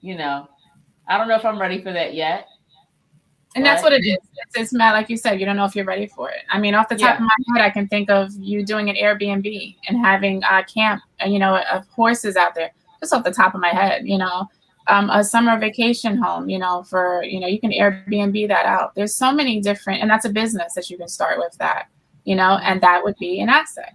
I don't know if I'm ready for that yet. And that's what it is. It's Matt, like you said, you don't know if you're ready for it. I mean, off the top of my head, I can think of you doing an Airbnb and having a camp, of horses out there. Just off the top of my head, a summer vacation home, for, you can Airbnb that out. There's so many different, and that's a business that you can start with that, and that would be an asset,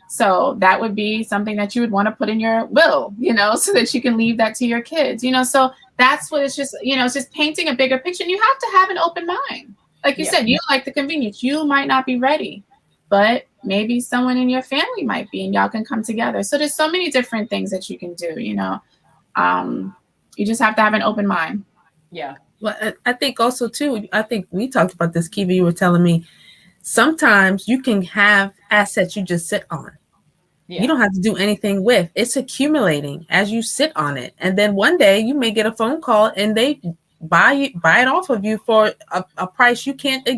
so that would be something that you would want to put in your will, so that you can leave that to your kids, so that's what it's just, it's just painting a bigger picture. And you have to have an open mind. Like you said, you like the convenience. You might not be ready, but maybe someone in your family might be, and y'all can come together. So there's so many different things that you can do, you just have to have an open mind. Yeah. Well, I think also too, I think we talked about this, 𝐭𝐤, you were telling me, sometimes you can have assets you just sit on. Yeah. You don't have to do anything with. It's accumulating as you sit on it. And then one day you may get a phone call and they buy it off of you for a price you can't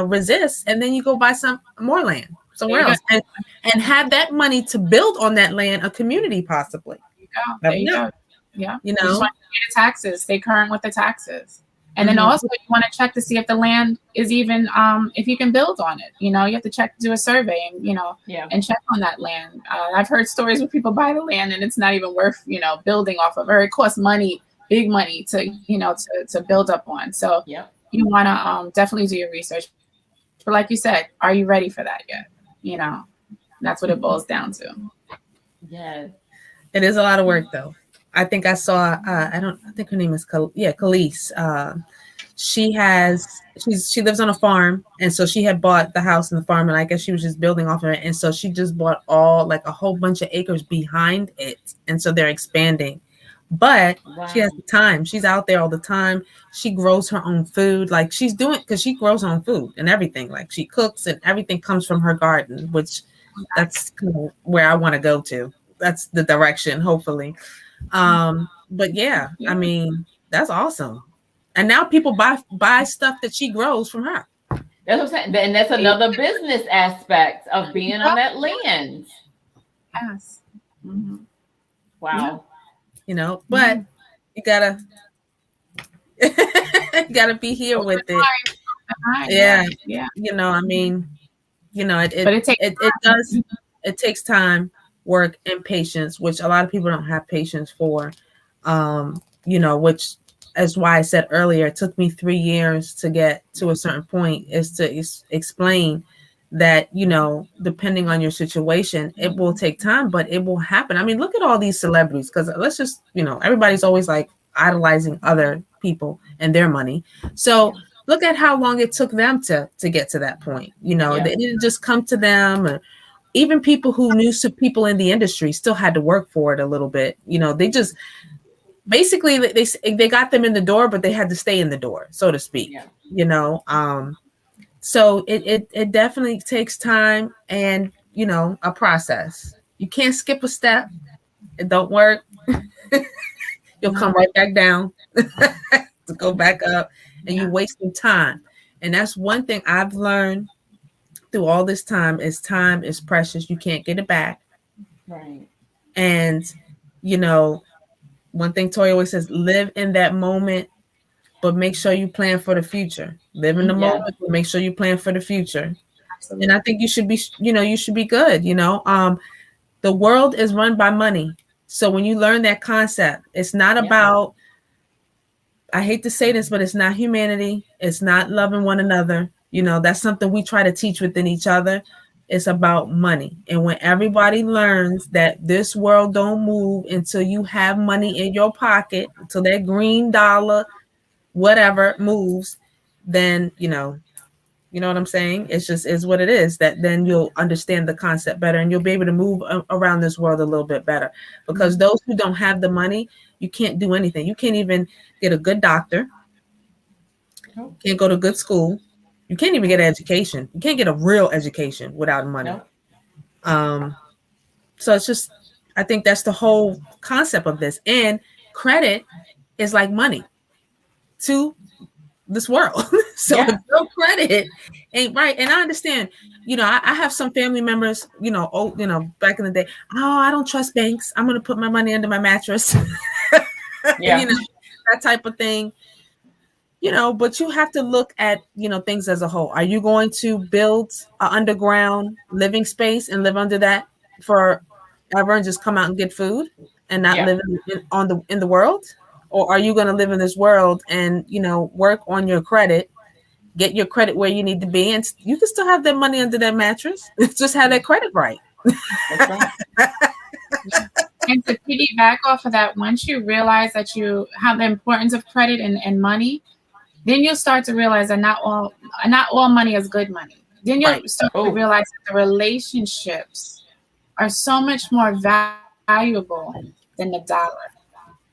resist. And then you go buy some more land somewhere else and have that money to build on that land, a community possibly. There you go. Yeah. You just want to pay the taxes, stay current with the taxes. And then also you want to check to see if the land is even, if you can build on it. You have to check, do a survey and, and check on that land. I've heard stories where people buy the land and it's not even worth, building off of, or it costs money, big money to, to build up on. So you want to definitely do your research. But like you said, are you ready for that yet? That's what it boils down to. Yes. It is a lot of work though. I think I saw, I think her name is 𝐿ise. She lives on a farm. And so she had bought the house and the farm, and I guess she was just building off of it. And so she just bought a whole bunch of acres behind it. And so they're expanding, but she has the time. She's out there all the time. She grows her own food. Like she's doing, because she grows her own food and everything. Like she cooks and everything comes from her garden, which that's kind of where I want to go to. That's the direction, hopefully. But yeah, I mean, that's awesome. And now people buy stuff that she grows from her. That's what I'm saying. And that's another business aspect of being on that land. Yes. Mm-hmm. Wow. But you gotta be here with it. Yeah. I mean, it takes time, work, and patience, which a lot of people don't have patience for, which is why I said earlier, it took me 3 years to get to a certain point, is to explain that, depending on your situation, it will take time, but it will happen. I mean, look at all these celebrities, because let's just, everybody's always like idolizing other people and their money. So look at how long it took them to get to that point. They didn't just come to them. Or even people who knew some people in the industry still had to work for it a little bit. They just basically they got them in the door, but they had to stay in the door, so to speak. So it definitely takes time and a process. You can't skip a step. It don't work. You'll come right back down to go back up, and you're wasting time. And that's one thing I've learned through all this time is precious. You can't get it back. Right. And one thing Tori always says, live in that moment, but make sure you plan for the future. Live in the Yeah. moment, but make sure you plan for the future. Absolutely. And I think you should be, you should be good. The world is run by money. So when you learn that concept, it's not about, I hate to say this, but it's not humanity. It's not loving one another. That's something we try to teach within each other. It's about money. And when everybody learns that this world don't move until you have money in your pocket, until that green dollar, whatever moves, then, you know what I'm saying? It's just is what it is. That then you'll understand the concept better and you'll be able to move around this world a little bit better. Because those who don't have the money, you can't do anything. You can't even get a good doctor. Can't go to good school. You can't even get an education. You can't get a real education without money. So it's just, I think that's the whole concept of this. And credit is like money to this world. So if your credit ain't right, and I understand, I have some family members, back in the day, I don't trust banks. I'm going to put my money under my mattress. That type of thing. But you have to look at, things as a whole. Are you going to build an underground living space and live under that forever and just come out and get food and not live in the world? Or are you going to live in this world and, work on your credit, get your credit where you need to be, and you can still have that money under that mattress. Just have that credit right. That's right. And to piggyback off of that, once you realize that you have the importance of credit and money, then you'll start to realize that not all money is good money. Then you'll start to realize that the relationships are so much more valuable than the dollar.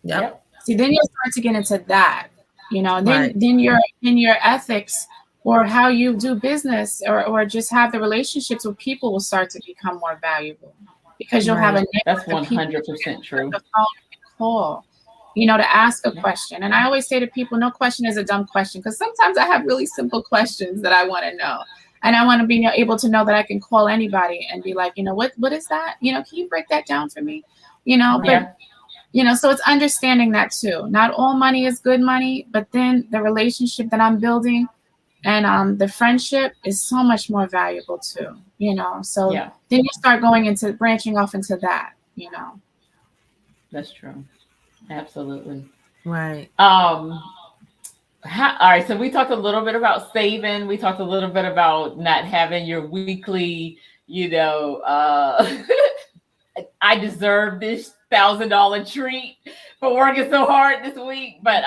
Yep. See, then you'll start to get into that, then your ethics or how you do business or just have the relationships with people will start to become more valuable because you'll have a that's 100% true. Call, to ask a question. And I always say to people, no question is a dumb question, because sometimes I have really simple questions that I want to know. And I want to be able to know that I can call anybody and be like, what is that? Can you break that down for me? So it's understanding that too. Not all money is good money, but then the relationship that I'm building and the friendship is so much more valuable too, So then you start going into branching off into that, That's true. Absolutely. Right. All right. So we talked a little bit about saving. We talked a little bit about not having your weekly, I deserve this $1,000 treat for working so hard this week. But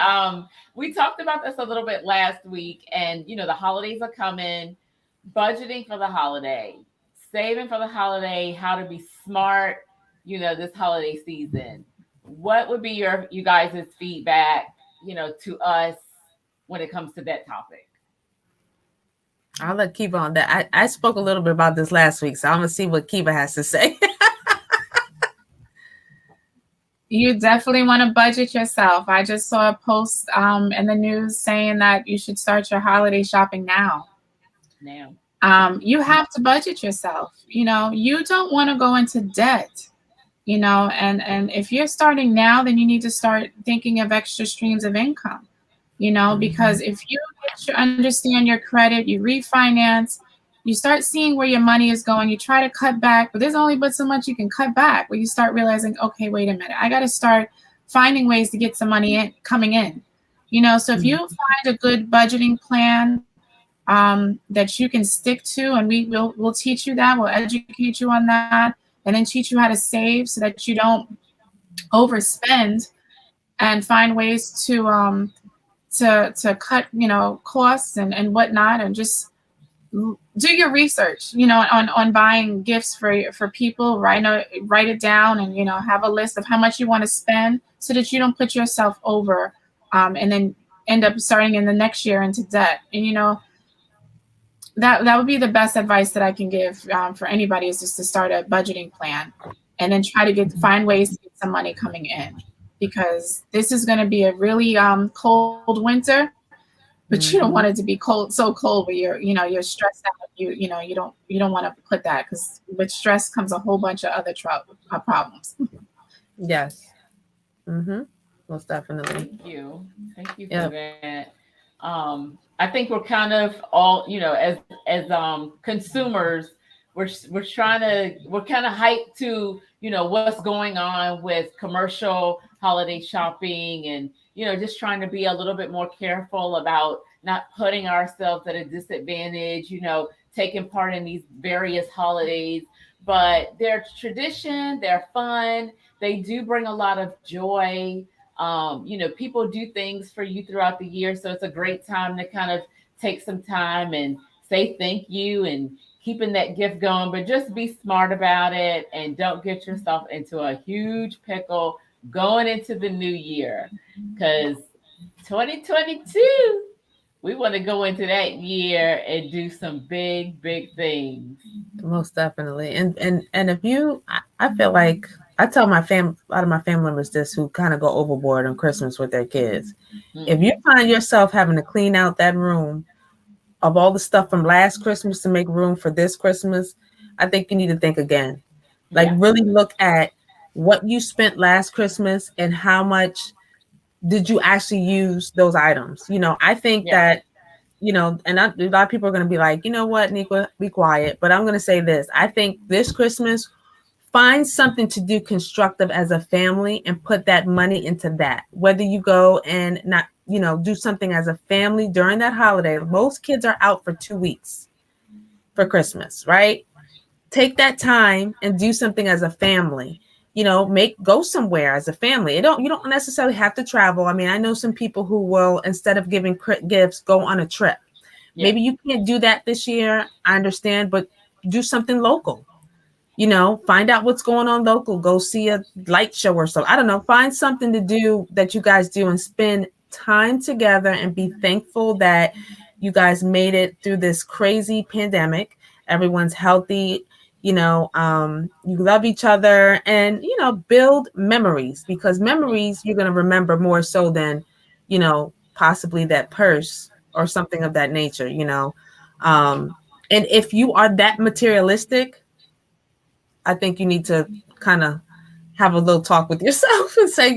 we talked about this a little bit last week, and the holidays are coming, budgeting for the holiday, saving for the holiday, how to be smart, this holiday season. What would be you guys' feedback, to us when it comes to that topic? I'll let Kiva on that. I spoke a little bit about this last week, so I'm gonna see what Kiva has to say. You definitely want to budget yourself. I just saw a post in the news saying that you should start your holiday shopping now. You have to budget yourself. You don't want to go into debt, and if you're starting now, then you need to start thinking of extra streams of income, because if you understand your credit, you refinance, you start seeing where your money is going, you try to cut back, but there's only but so much you can cut back where you start realizing, okay, wait a minute, I got to start finding ways to get some money coming in, so if you find a good budgeting plan that you can stick to, and we'll teach you that, we'll educate you on that, and then teach you how to save so that you don't overspend, and find ways to cut, costs and whatnot, and just do your research, on buying gifts for people. Write it down, and have a list of how much you want to spend so that you don't put yourself over, and then end up starting in the next year into debt. And that would be the best advice that I can give for anybody, is just to start a budgeting plan and then try to find ways to get some money coming in, because this is going to be a really cold winter. But you don't want it to be so cold where you're stressed out. You don't want to put that, because with stress comes a whole bunch of other problems. Yes. Most definitely. Thank you for that. I think we're kind of all, as consumers, we're kind of hyped to, what's going on with commercial holiday shopping, and just trying to be a little bit more careful about not putting ourselves at a disadvantage, taking part in these various holidays. But they're tradition, they're fun, they do bring a lot of joy. People do things for you throughout the year, so it's a great time to kind of take some time and say thank you and keeping that gift going. But just be smart about it and don't get yourself into a huge pickle going into the new year, because 2022, we want to go into that year and do some big, big things. Most definitely. And if you, I feel like I tell my a lot of my family members this, who kind of go overboard on Christmas with their kids. If you find yourself having to clean out that room of all the stuff from last Christmas to make room for this Christmas, I think you need to think again. Like, really look at what you spent last Christmas and how much did you actually use those items. I think that, and a lot of people are going to be like, you know what, Niqua, be quiet. But I'm going to say this. I think this Christmas, find something to do constructive as a family and put that money into that. Whether you go and not, do something as a family during that holiday. Most kids are out for 2 weeks for Christmas, right? Take that time and do something as a family. Go somewhere as a family. You don't necessarily have to travel. I mean, I know some people who will, instead of giving gifts, go on a trip. Maybe you can't do that this year. I understand, but do something local. Find out what's going on local. Go see a light show or so. I don't know. Find something to do that you guys do and spend time together and be thankful that you guys made it through this crazy pandemic. Everyone's healthy. You love each other, and, build memories, because memories you're going to remember more so than, possibly that purse or something of that nature, and if you are that materialistic, I think you need to kind of have a little talk with yourself and say,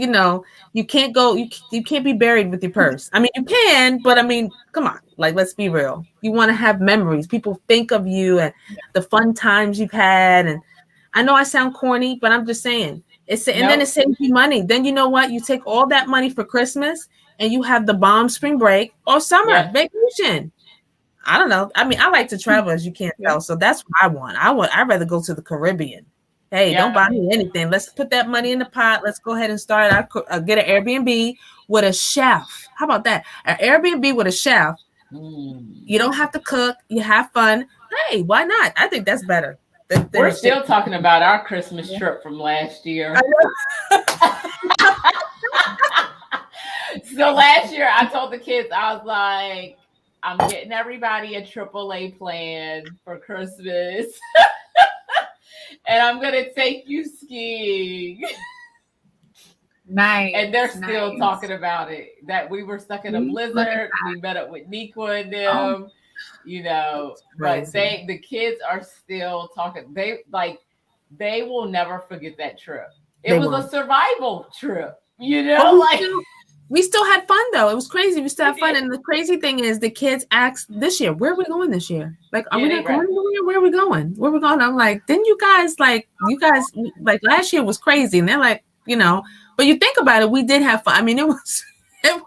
you can't go, you can't be buried with your purse. I mean, you can, but I mean, come on, like, let's be real. You want to have memories. People think of you and the fun times you've had. And I know I sound corny, but I'm just saying then it saves you money. Then you know what? You take all that money for Christmas and you have the bomb spring break or summer vacation. I don't know. I mean, I like to travel, as you can't tell. So that's what I want. I'd rather go to the Caribbean. Hey, don't buy me anything. Let's put that money in the pot. Let's go ahead and start. Get an Airbnb with a chef. How about that? An Airbnb with a chef. You don't have to cook. You have fun. Hey, why not? I think that's better. We're still talking about our Christmas trip from last year. So last year, I told the kids, I was like, I'm getting everybody a AAA plan for Christmas. And I'm going to take you skiing. Nice. And they're still talking about it. That we were stuck in a blizzard. We met up with Niqua and them, but the kids are still talking. They will never forget that trip. It was a survival trip, we still had fun though. It was crazy. We still had fun. And the crazy thing is the kids asked this year, where are we going this year? Like, are we not going anywhere? Where are we going? Where are we going? I'm like, didn't you guys like last year was crazy. And they're like, but you think about it, we did have fun. I mean, it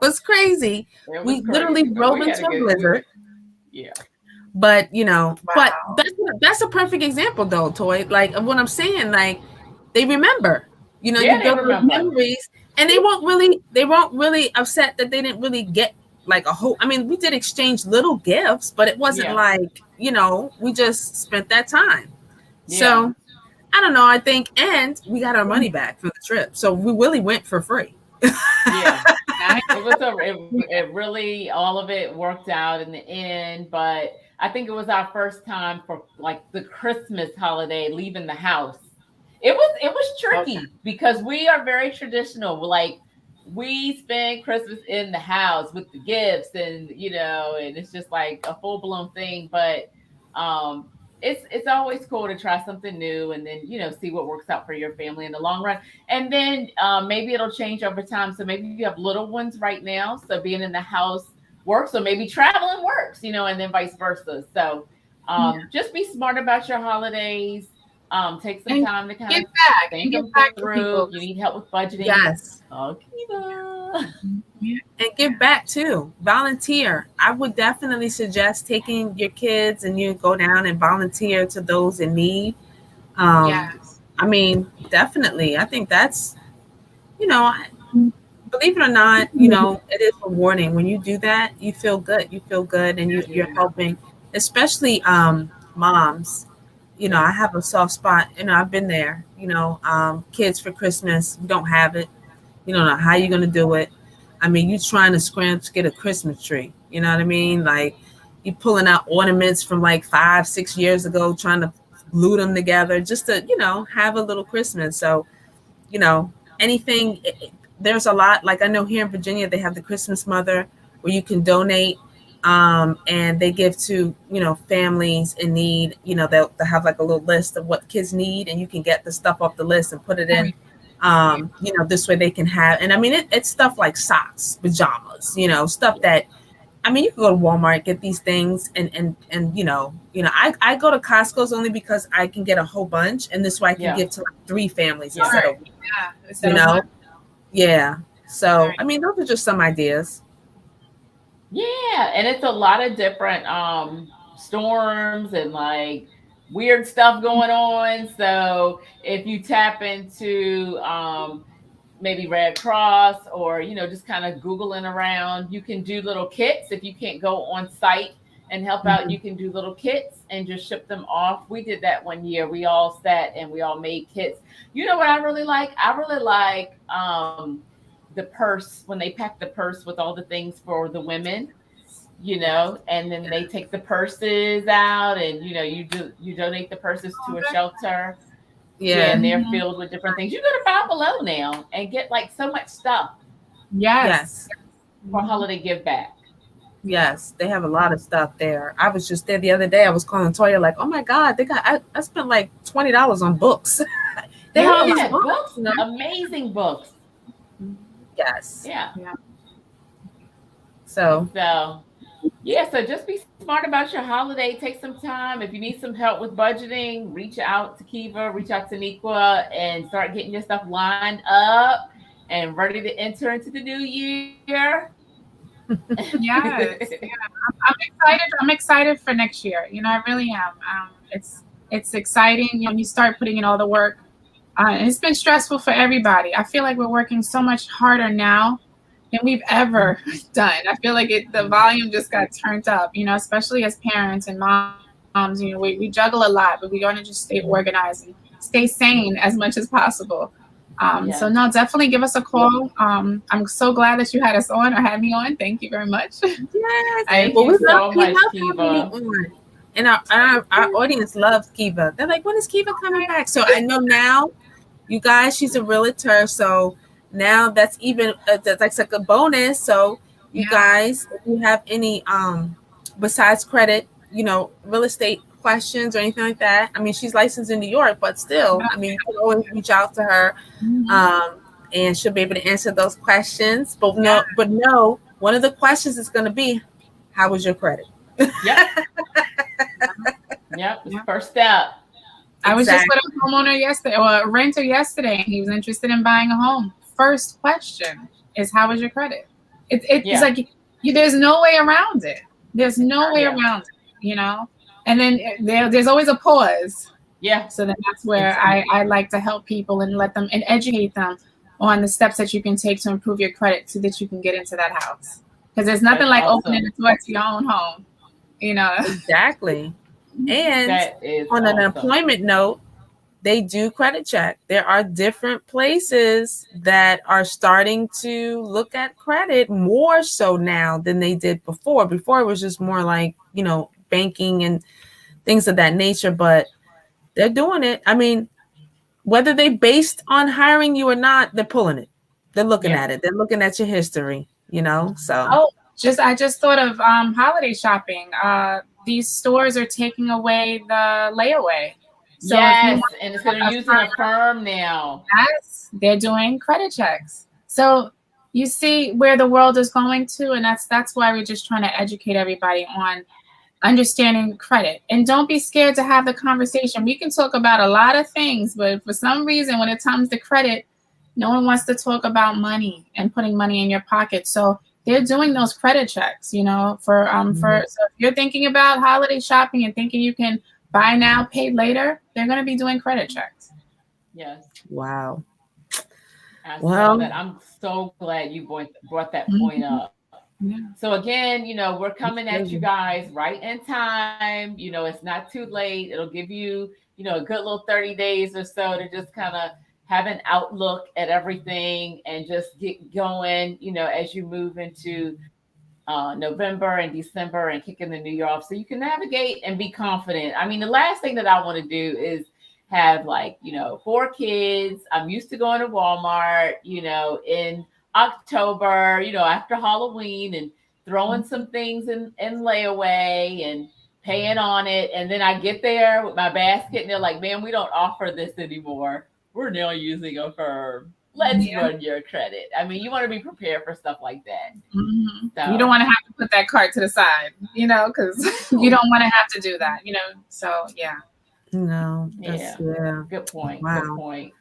was crazy. We literally drove into a blizzard. Yeah. But, but that's a perfect example though, Toy. Like, of what I'm saying, like, they remember, you build memories. And they weren't really upset that they didn't really get like a whole. I mean, we did exchange little gifts, but it wasn't like, we just spent that time. Yeah. So I don't know. I think, and we got our money back for the trip, so we really went for free. Yeah, it really, all of it worked out in the end. But I think it was our first time for like the Christmas holiday leaving the house. It was tricky because we are very traditional. Like, we spend Christmas in the house with the gifts and and it's just like a full-blown thing. But it's always cool to try something new and then see what works out for your family in the long run. And then maybe it'll change over time. So maybe you have little ones right now. So being in the house works, or maybe traveling works, you know, and then vice versa. So just be smart about your holidays. Take some time to kind of think them through. If you need help with budgeting, yes. Okay. And give back too. Volunteer. I would definitely suggest taking your kids and you go down and volunteer to those in need. Yes. I mean, definitely. I think that's, you know, believe it or not, you know, it is rewarding when you do that. You feel good. You feel good, and you're helping, especially moms. You know, I have a soft spot. You know, I've been there. You know, kids for Christmas, you don't have it. You don't know how you're gonna do it. I mean, you trying to scramble to get a Christmas tree. You know what I mean? Like you pulling out ornaments from like 5-6 years ago, trying to glue them together just to, you know, have a little Christmas. So, you know, anything. There's a lot. Like I know here in Virginia, they have the Christmas Mother where you can donate, and they give to, you know, families in need. You know, they'll have like a little list of what kids need, and you can get the stuff off the list and put it in. You know, this way they can have, and I mean, it's stuff like socks, pajamas, you know, stuff that, I mean, you can go to Walmart, get these things, and you know, I go to Costco's only because I can get a whole bunch, and this way I can give to like 3 families instead of, you know, So, I mean, those are just some ideas. Yeah, and it's a lot of different storms and like weird stuff going on. So if you tap into maybe Red Cross, or, you know, just kind of Googling around, you can do little kits. If you can't go on site and help out, you can do little kits and just ship them off. We did that one year. We all sat and we all made kits. You know what I really like? I really like the purse, when they pack the purse with all the things for the women, you know, and then they take the purses out, and, you know, you donate the purses to a shelter. And they're filled with different things. You go to Five Below now and get like so much stuff. Yes. For holiday give back. Yes, they have a lot of stuff there. I was just there the other day. I was calling Toya like, oh my God, they got, I spent like $20 on books. They have books, you know? Amazing books. Yes. Yeah. So so just be smart about your holiday. Take some time. If you need some help with budgeting, reach out to Kiva, reach out to ʼNiqua, and start getting your stuff lined up and ready to enter into the new year. Yes. I'm excited. I'm excited for next year. You know, I really am. It's exciting when you start putting in all the work. It's been stressful for everybody. I feel like we're working so much harder now than we've ever done. I feel like the volume just got turned up, you know, especially as parents and moms. You know, we juggle a lot, but we want to just stay organized and stay sane as much as possible. So no, definitely give us a call. I'm so glad that you had us on, or had me on. Thank you very much. Yes. Thank you so much, Kiva. And our audience loves Kiva. They're like, when is Kiva coming back? So I know now, you guys, she's a realtor. So now that's even that's like a bonus. So you guys, if you have any besides credit, you know, real estate questions or anything like that. I mean, she's licensed in New York, but still, I mean, you can always reach out to her, and she'll be able to answer those questions. But no, one of the questions is going to be, how was your credit? First step. I was just with a homeowner yesterday, or a renter yesterday, and he was interested in buying a home. First question is, how was your credit? It's like there's no way around it. There's no way around it, you know? And then there's always a pause. So then that's where I like to help people and let them and educate them on the steps that you can take to improve your credit so that you can get into that house. Because there's nothing like opening the door to your own home, you know? Exactly. And on an employment note, they do credit check. There are different places that are starting to look at credit more so now than they did before. Before it was just more like, you know, banking and things of that nature, but they're doing it. I mean, whether they based on hiring you or not, they're pulling it. They're looking at it. They're looking at your history, you know, so. I just thought of holiday shopping. These stores are taking away the layaway. So and instead of using a firm now. Yes, they're doing credit checks. So you see where the world is going to, and that's why we're just trying to educate everybody on understanding credit. And don't be scared to have the conversation. We can talk about a lot of things, but for some reason, when it comes to credit, no one wants to talk about money and putting money in your pocket. So they're doing those credit checks, you know, for so if you're thinking about holiday shopping and thinking you can buy now, pay later, they're going to be doing credit checks. Yes. Wow. I saw that. I'm so glad you brought that point up. Yeah. So again, you know, we're coming at you guys right in time. You know, it's not too late. It'll give you, you know, a good little 30 days or so to just kind of have an outlook at everything and just get going, you know, as you move into November and December and kicking the new year off so you can navigate and be confident. I mean, the last thing that I want to do is have like, you know, 4 kids. I'm used to going to Walmart, you know, in October, you know, after Halloween and throwing some things in layaway and paying on it. And then I get there with my basket and they're like, man, we don't offer this anymore. We're now using a firm. Let's run your credit. I mean, you want to be prepared for stuff like that. Mm-hmm. So, you don't want to have to put that cart to the side, you know, because you don't want to have to do that, you know. So, yeah. No. Yeah. Good point. Wow. Good point.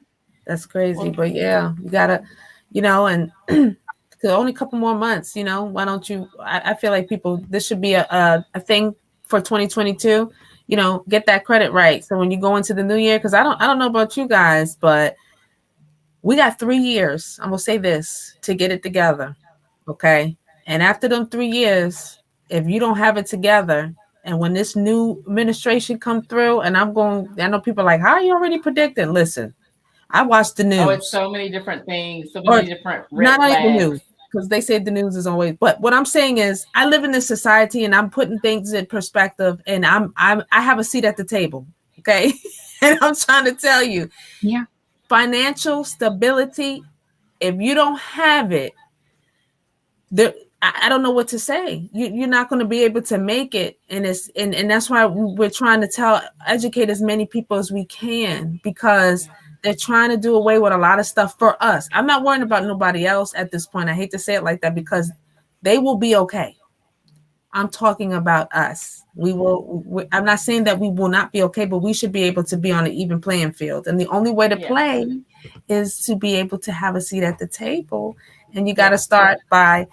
That's crazy. Well, but yeah, you gotta, you know, and only a couple more months, you know, why don't you, I feel like people, this should be a thing for 2022, you know, get that credit right. So when you go into the new year, because I don't know about you guys, but we got 3 years, I'm gonna say this, to get it together. Okay. And after them 3 years, if you don't have it together, and when this new administration come through, and I know people are like, how are you already predicting? Listen, I watched the news. Oh, it's so many different things, so many different red not flags. Only the news, because they say the news is always. But what I'm saying is, I live in this society, and I'm putting things in perspective, and I have a seat at the table, okay? And I'm trying to tell you, financial stability. If you don't have it, I don't know what to say. You're not going to be able to make it, and that's why we're trying to educate as many people as we can, because they're trying to do away with a lot of stuff for us. I'm not worrying about nobody else at this point. I hate to say it like that, because they will be okay. I'm talking about us. I'm not saying that we will not be okay, but we should be able to be on an even playing field. And the only way to play is to be able to have a seat at the table. And you got to start by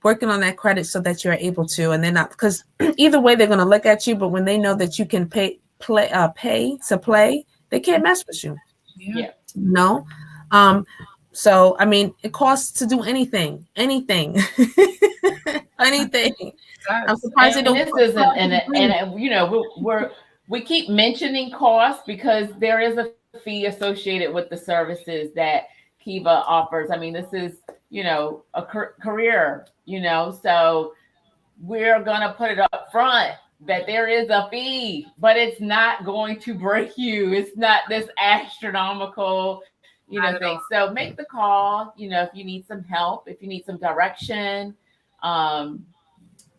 working on that credit so that you're able to, and they're not, because either way they're going to look at you, but when they know that you can pay to play, they can't mess with you. No. So I mean, it costs to do anything. Anything. I'm surprised and this isn't, and you know, we keep mentioning costs because there is a fee associated with the services that 𝐭𝐤 offers. I mean, this is, you know, a career, you know, so we're going to put it up front that there is a fee, but it's not going to break you. It's not this astronomical, you know, thing. So make the call, you know, if you need some help, if you need some direction,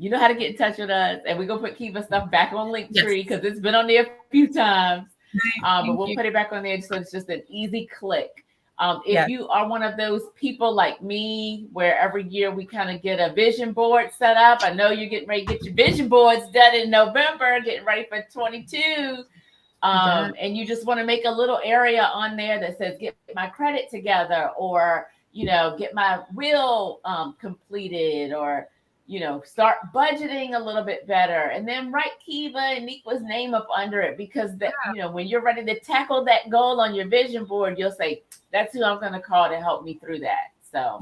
you know how to get in touch with us, and we're going to put 𝐭𝐤 stuff back on Linktree because it's been on there a few times, but we'll put it back on there so it's just an easy click. If you are one of those people like me, where every year we kind of get a vision board set up, I know you're getting ready to get your vision boards done in November, getting ready for 22. And you just want to make a little area on there that says, get my credit together, or, you know, get my will completed, or, you know, start budgeting a little bit better, and then write 𝐭𝐤 and �NiqUa's name up under it, because that, you know, when you're ready to tackle that goal on your vision board, you'll say, that's who I'm going to call to help me through that. So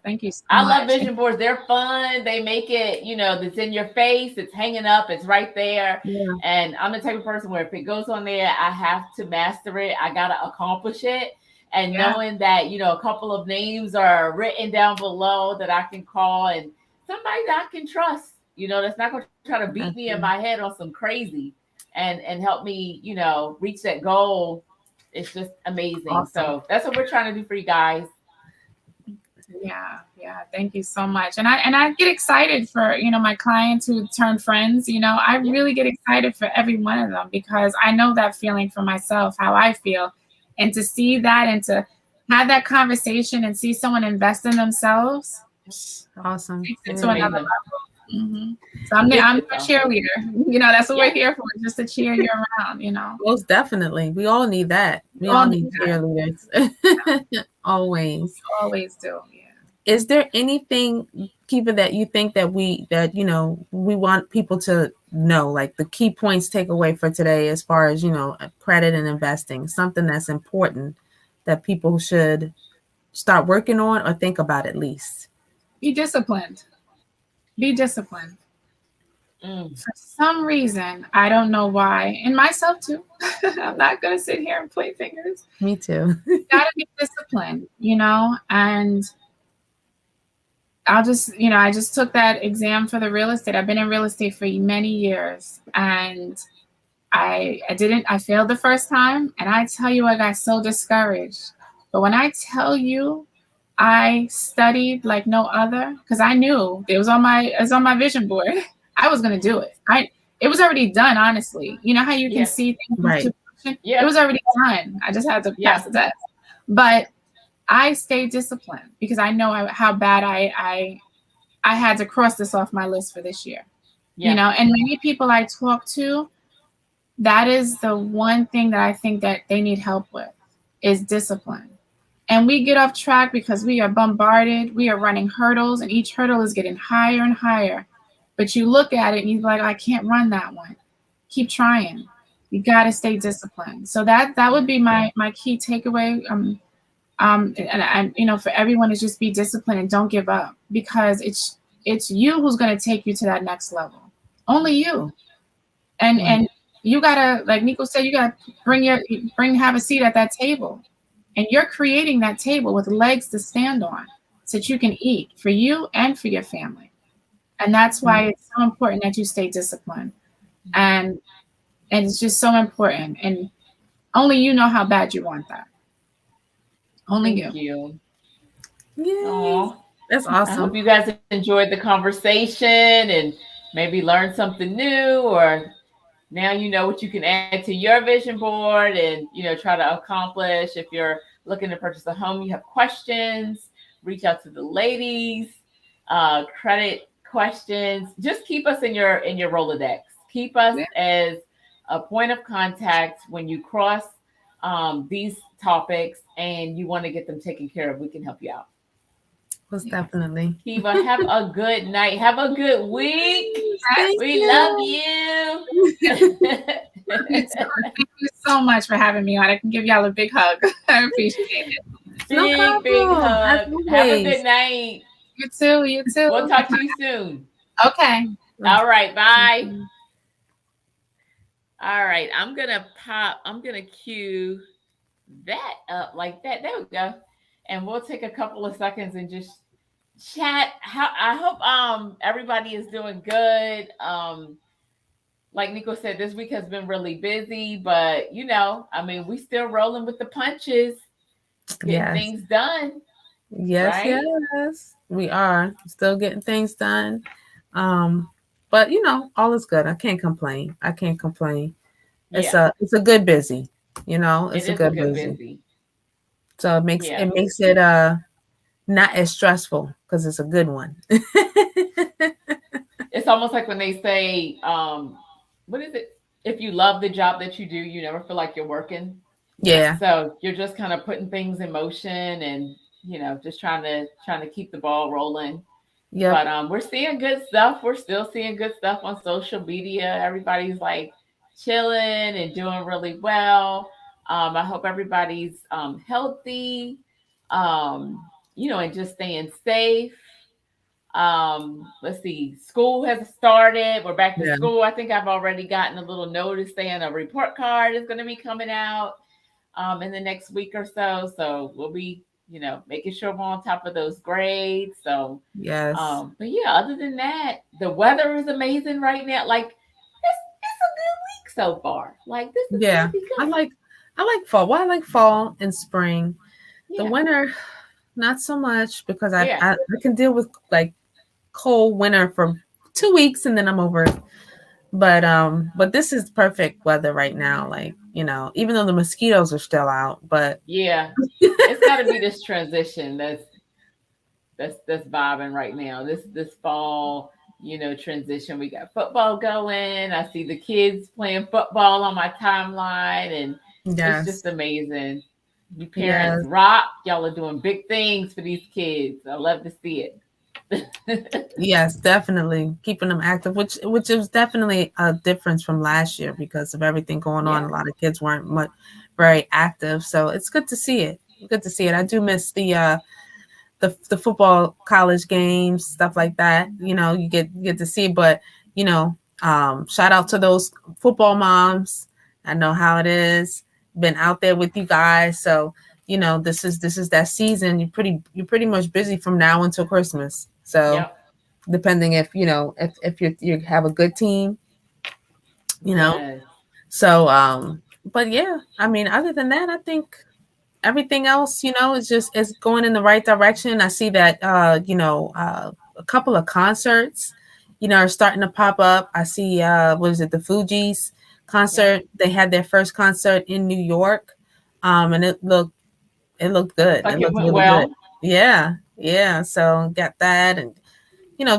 thank you so I much. love vision boards. They're fun. They make it, you know, it's in your face, it's hanging up, it's right there. And I'm the type of person where if it goes on there, I have to master it. I got to accomplish it. And knowing that, you know, a couple of names are written down below that I can call, and somebody that I can trust, you know, that's not going to try to beat me in my head on some crazy and help me, you know, reach that goal. It's just amazing. So that's what we're trying to do for you guys. Yeah. Thank you so much. And I get excited for, you know, my clients who turn friends. You know, I really get excited for every one of them, because I know that feeling for myself, how I feel. And to see that, and to have that conversation and see someone invest in themselves, Awesome. takes it to another level. Mm-hmm. So I'm a cheerleader. You know, that's what we're here for, just to cheer you around, you know. Most definitely. We all need that. We all need cheerleaders. Always. Always do. Yeah. Is there anything, Kiva, that you think that we want people to know, like the key points takeaway for today as far as, credit and investing, something that's important that people should start working on or think about at least? Be disciplined. Be disciplined. For some reason, I don't know why, and myself too. I'm not going to sit here and point fingers. Me too. You got to be disciplined, and I just took that exam for the real estate. I've been in real estate for many years, and I failed the first time, and I tell you, I got so discouraged. But when I tell you, I studied like no other, because I knew it was on my vision board. I was going to do it. It was already done, honestly. You know how you can see things? Right. Yeah. It was already done. I just had to pass the test. But I stayed disciplined because I know how bad I had to cross this off my list for this year. Yeah. And many people I talk to, that is the one thing that I think that they need help with is discipline. And we get off track because we are bombarded. We are running hurdles, and each hurdle is getting higher and higher. But you look at it and you're like, I can't run that one. Keep trying. You got to stay disciplined. So that would be my key takeaway. And for everyone is just be disciplined and don't give up, because it's you who's going to take you to that next level. Only you. And you gotta, like Nico said, you gotta have a seat at that table, and you're creating that table with legs to stand on so that you can eat for you and for your family. And that's why it's so important that you stay disciplined, and it's just so important. And only you know how bad you want that. Only Thank you. Yeah, that's awesome. I hope you guys enjoyed the conversation and maybe learned something new, or now you know what you can add to your vision board and try to accomplish. If you're looking to purchase a home, you have questions, reach out to the ladies. Credit questions, just keep us in your Rolodex. Keep us as a point of contact when you cross these topics and you want to get them taken care of. We can help you out. Most definitely. Kiva, have a good night. Have a good week. We love you. Thank you so much for having me on. I can give y'all a big hug. I appreciate it. Big hug. Have a good night. You too. We'll talk to you soon. Okay. All right. Bye. All right. I'm going to cue that up like that. There we go. And we'll take a couple of seconds and just chat. I hope everybody is doing good. Like Nico said, this week has been really busy, but we still rolling with the punches. Getting things done. Yes, right? Yes. We are still getting things done. But all is good. I can't complain. It's a good busy. It's a good busy. So it makes it not as stressful because it's a good one. It's almost like when they say, what is it? If you love the job that you do, you never feel like you're working. Yeah. So you're just kind of putting things in motion and just trying to keep the ball rolling. Yeah. But we're seeing good stuff. We're still seeing good stuff on social media. Everybody's like chilling and doing really well. I hope everybody's healthy, and just staying safe. Let's see. School has started. We're back to school. I think I've already gotten a little notice saying a report card is going to be coming out in the next week or so. So we'll be making sure we're on top of those grades. So yes. But other than that, the weather is amazing right now. Like it's a good week so far. Like this is gonna be good. I like fall. Well, I like fall and spring. The winter, not so much, because I can deal with like cold winter for 2 weeks and then I'm over it. But this is perfect weather right now. Like, even though the mosquitoes are still out, but yeah, it's got to be this transition that's vibing right now. This fall, transition. We got football going. I see the kids playing football on my timeline, and it's yes, just amazing. You yes, parents rock. Y'all are doing big things for these kids. I love to see it. yes, definitely keeping them active, which is definitely a difference from last year because of everything going on. Yeah. A lot of kids weren't very active, so it's good to see it. Good to see it. I do miss the football college games, stuff like that. You get to see, but shout out to those football moms. I know how it is. Been out there with you guys, so this is that season. You're pretty much busy from now until Christmas. So Yep. depending if you have a good team, you know. Yes. So but yeah, I mean, other than that, I think everything else, is going in the right direction. I see that a couple of concerts, are starting to pop up. I see what is it, the Fugees Yep. concert. They had their first concert in New York. And it looked good. Like It it looked went really good. well. Yeah. Yeah. So got that, and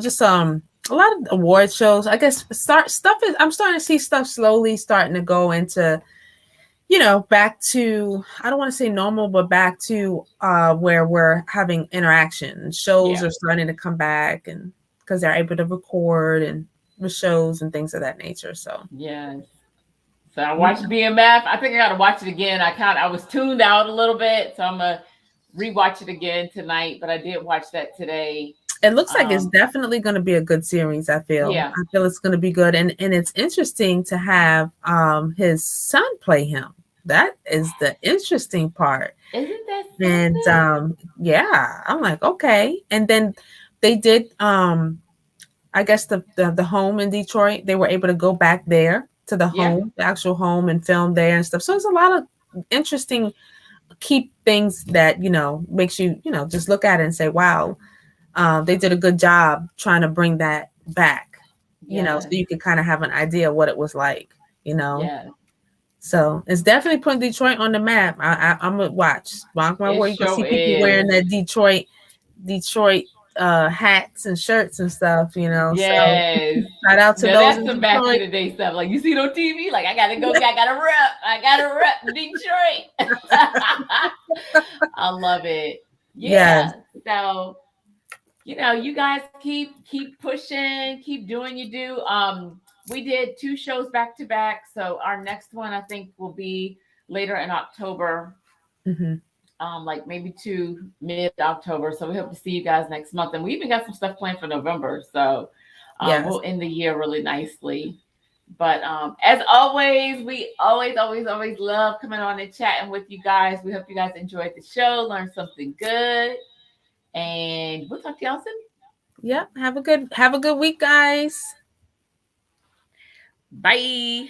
just a lot of award shows. I guess I'm starting to see stuff slowly starting to go into back to, I don't want to say normal, but back to where we're having interaction. Shows Yeah. are starting to come back, and because they're able to record and with shows and things of that nature. So Yes. So I watched BMF. I think I got to watch it again. I was tuned out a little bit, so I'm gonna rewatch it again tonight. But I did watch that today. it looks like it's Um, definitely going to be a good series. yeah. I feel it's going to be good, and it's interesting to have his son play him. That is the interesting part. Isn't that And something? yeah, I'm like, okay. And then they did I guess the home in Detroit, they were able to go back there to Yeah. the actual home, and film there and stuff. So there's a lot of interesting key things that, makes you, just look at it and say, wow, they did a good job trying to bring that back, so Yes. you can kind of have an idea what it was like, you know. Yes. So it's definitely putting Detroit on the map. I'm gonna watch. Mark my It word, you're gonna sure see people wearing is. that Detroit hats and shirts and stuff, So Yes. shout out to Now those that's in some back in Detroit. the day stuff. Like you see it on TV. Like I gotta go. I gotta rep. I gotta rep Detroit. I love it. Yes. Yeah. So you guys keep pushing, keep doing you do. We did 2 shows back to back. So our next one I think will be later in October. Mm-hmm. Like maybe to mid-October. So we hope to see you guys next month. And we even got some stuff planned for November. So Yes. we'll end the year really nicely. But as always, we always love coming on and chatting with you guys. We hope you guys enjoyed the show, learned something good, and we'll talk to y'all soon. Yep. Have a good week, guys. Bye.